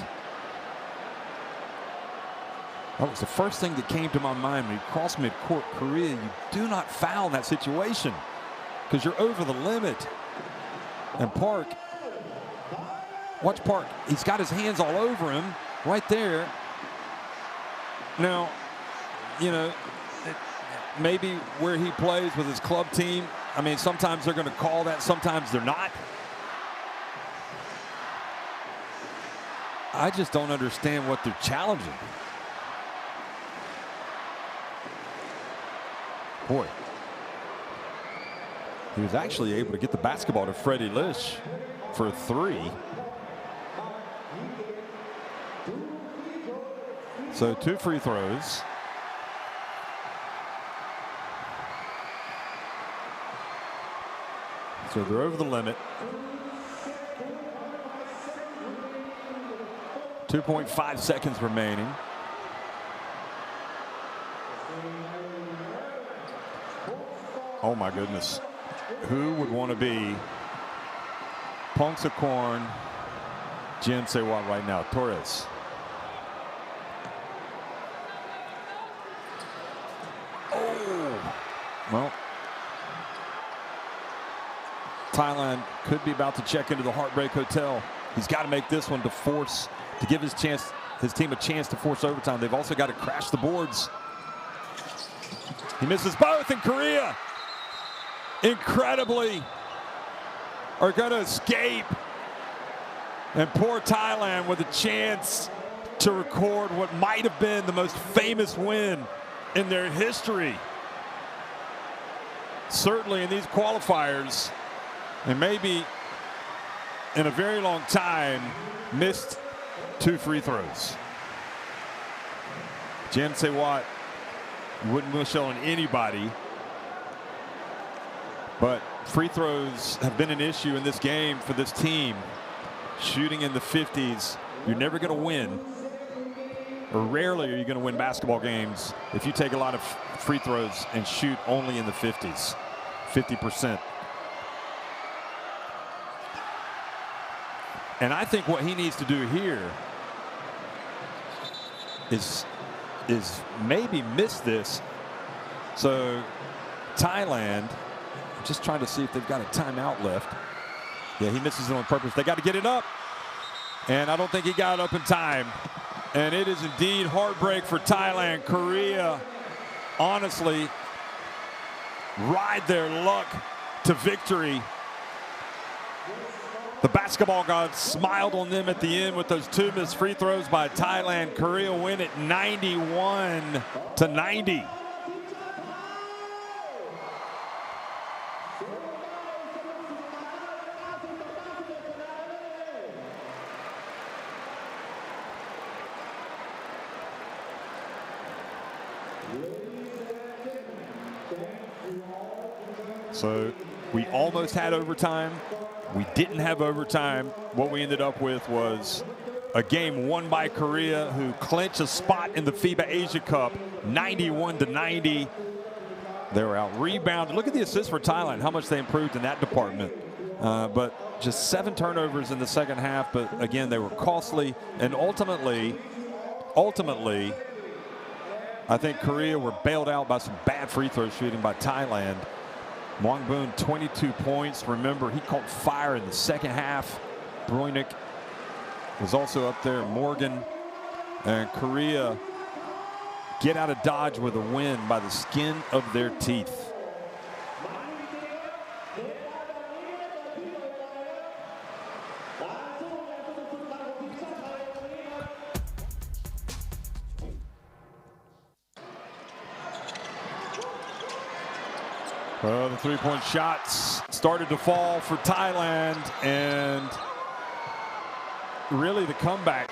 Speaker 1: That was the first thing that came to my mind when he crossed midcourt. Korea, you do not foul in that situation because you're over the limit. And Park, watch Park. He's got his hands all over him right there. Now, you know, maybe where he plays with his club team, I mean, sometimes they're going to call that, sometimes they're not. I just don't understand what they're challenging. Boy, he was actually able to get the basketball to Freddie Lish for a three. So 2 free throws. So they're over the limit. 2.5 seconds remaining. Oh my goodness. Who would want to be Pongsakorn, Jim Say-Watt right now? Torres. Oh, well, Thailand could be about to check into the Heartbreak Hotel. He's got to make this one to give his team a chance to force overtime. They've also got to crash the boards. He misses both, and Korea incredibly are going to escape. And poor Thailand with a chance to record what might have been the most famous win in their history. Certainly in these qualifiers, and maybe in a very long time, missed 2 free throws. Jim Say-Watt wouldn't wish on anybody, but free throws have been an issue in this game for this team. Shooting in the 50s, you're never going to win, or rarely are you going to win basketball games if you take a lot of free throws and shoot only in the 50s, 50%. And I think what he needs to do here is maybe miss this. So Thailand, just trying to see if they've got a timeout left. Yeah, he misses it on purpose. They got to get it up. And I don't think he got it up in time. And it is indeed heartbreak for Thailand. Korea, honestly, ride their luck to victory. The basketball gods smiled on them at the end with those 2 missed free throws by Thailand. Korea win it 91-90. So we almost had overtime. We didn't have overtime. What we ended up with was a game won by Korea, who clinched a spot in the FIBA Asia Cup, 91-90. They were out rebounded. Look at the assists for Thailand, how much they improved in that department. But just 7 turnovers in the second half. But again, they were costly. And ultimately, I think Korea were bailed out by some bad free throw shooting by Thailand. Wang Boon, 22 points. Remember, he caught fire in the second half. Broynick was also up there. Morgan. And Korea get out of Dodge with a win by the skin of their teeth. Well, the three-point shots started to fall for Thailand, and really the comeback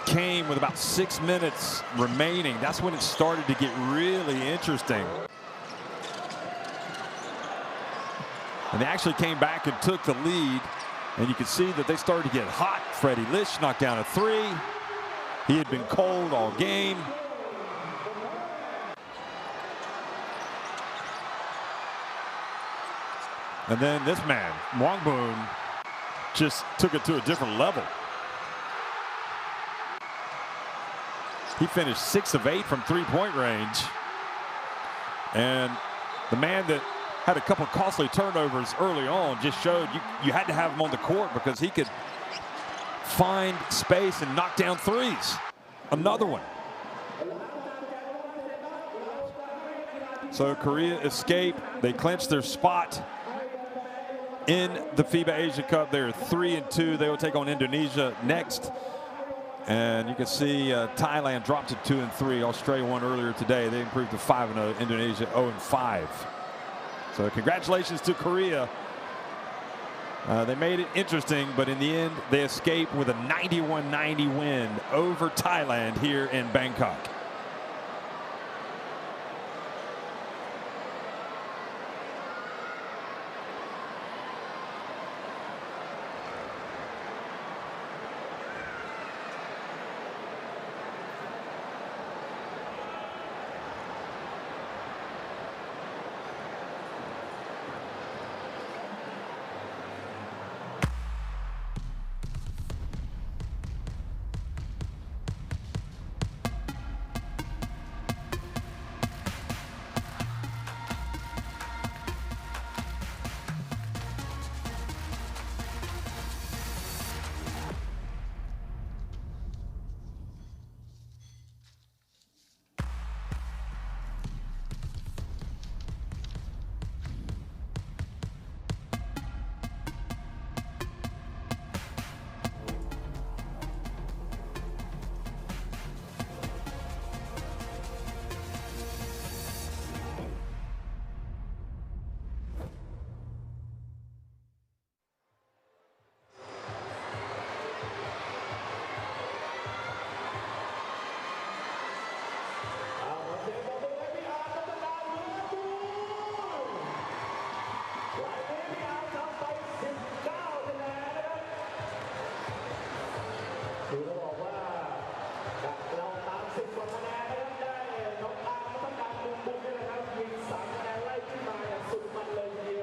Speaker 1: came with about 6 minutes remaining. That's when it started to get really interesting. And they actually came back and took the lead, and you could see that they started to get hot. Freddie Lish knocked down a three. He had been cold all game. And then this man, Mwangboon, just took it to a different level. He finished 6 of 8 from three-point range. And the man that had a couple of costly turnovers early on just showed you had to have him on the court because he could find space and knock down threes. Another one. So Korea escape. They clinched their spot in the FIBA Asia Cup. They're 3-2. They will take on Indonesia next. And you can see Thailand dropped to 2-3. Australia won earlier today. They improved to 5-0. Indonesia 0-5. So congratulations to Korea. They made it interesting, but in the end, they escaped with a 91-90 win over Thailand here in Bangkok.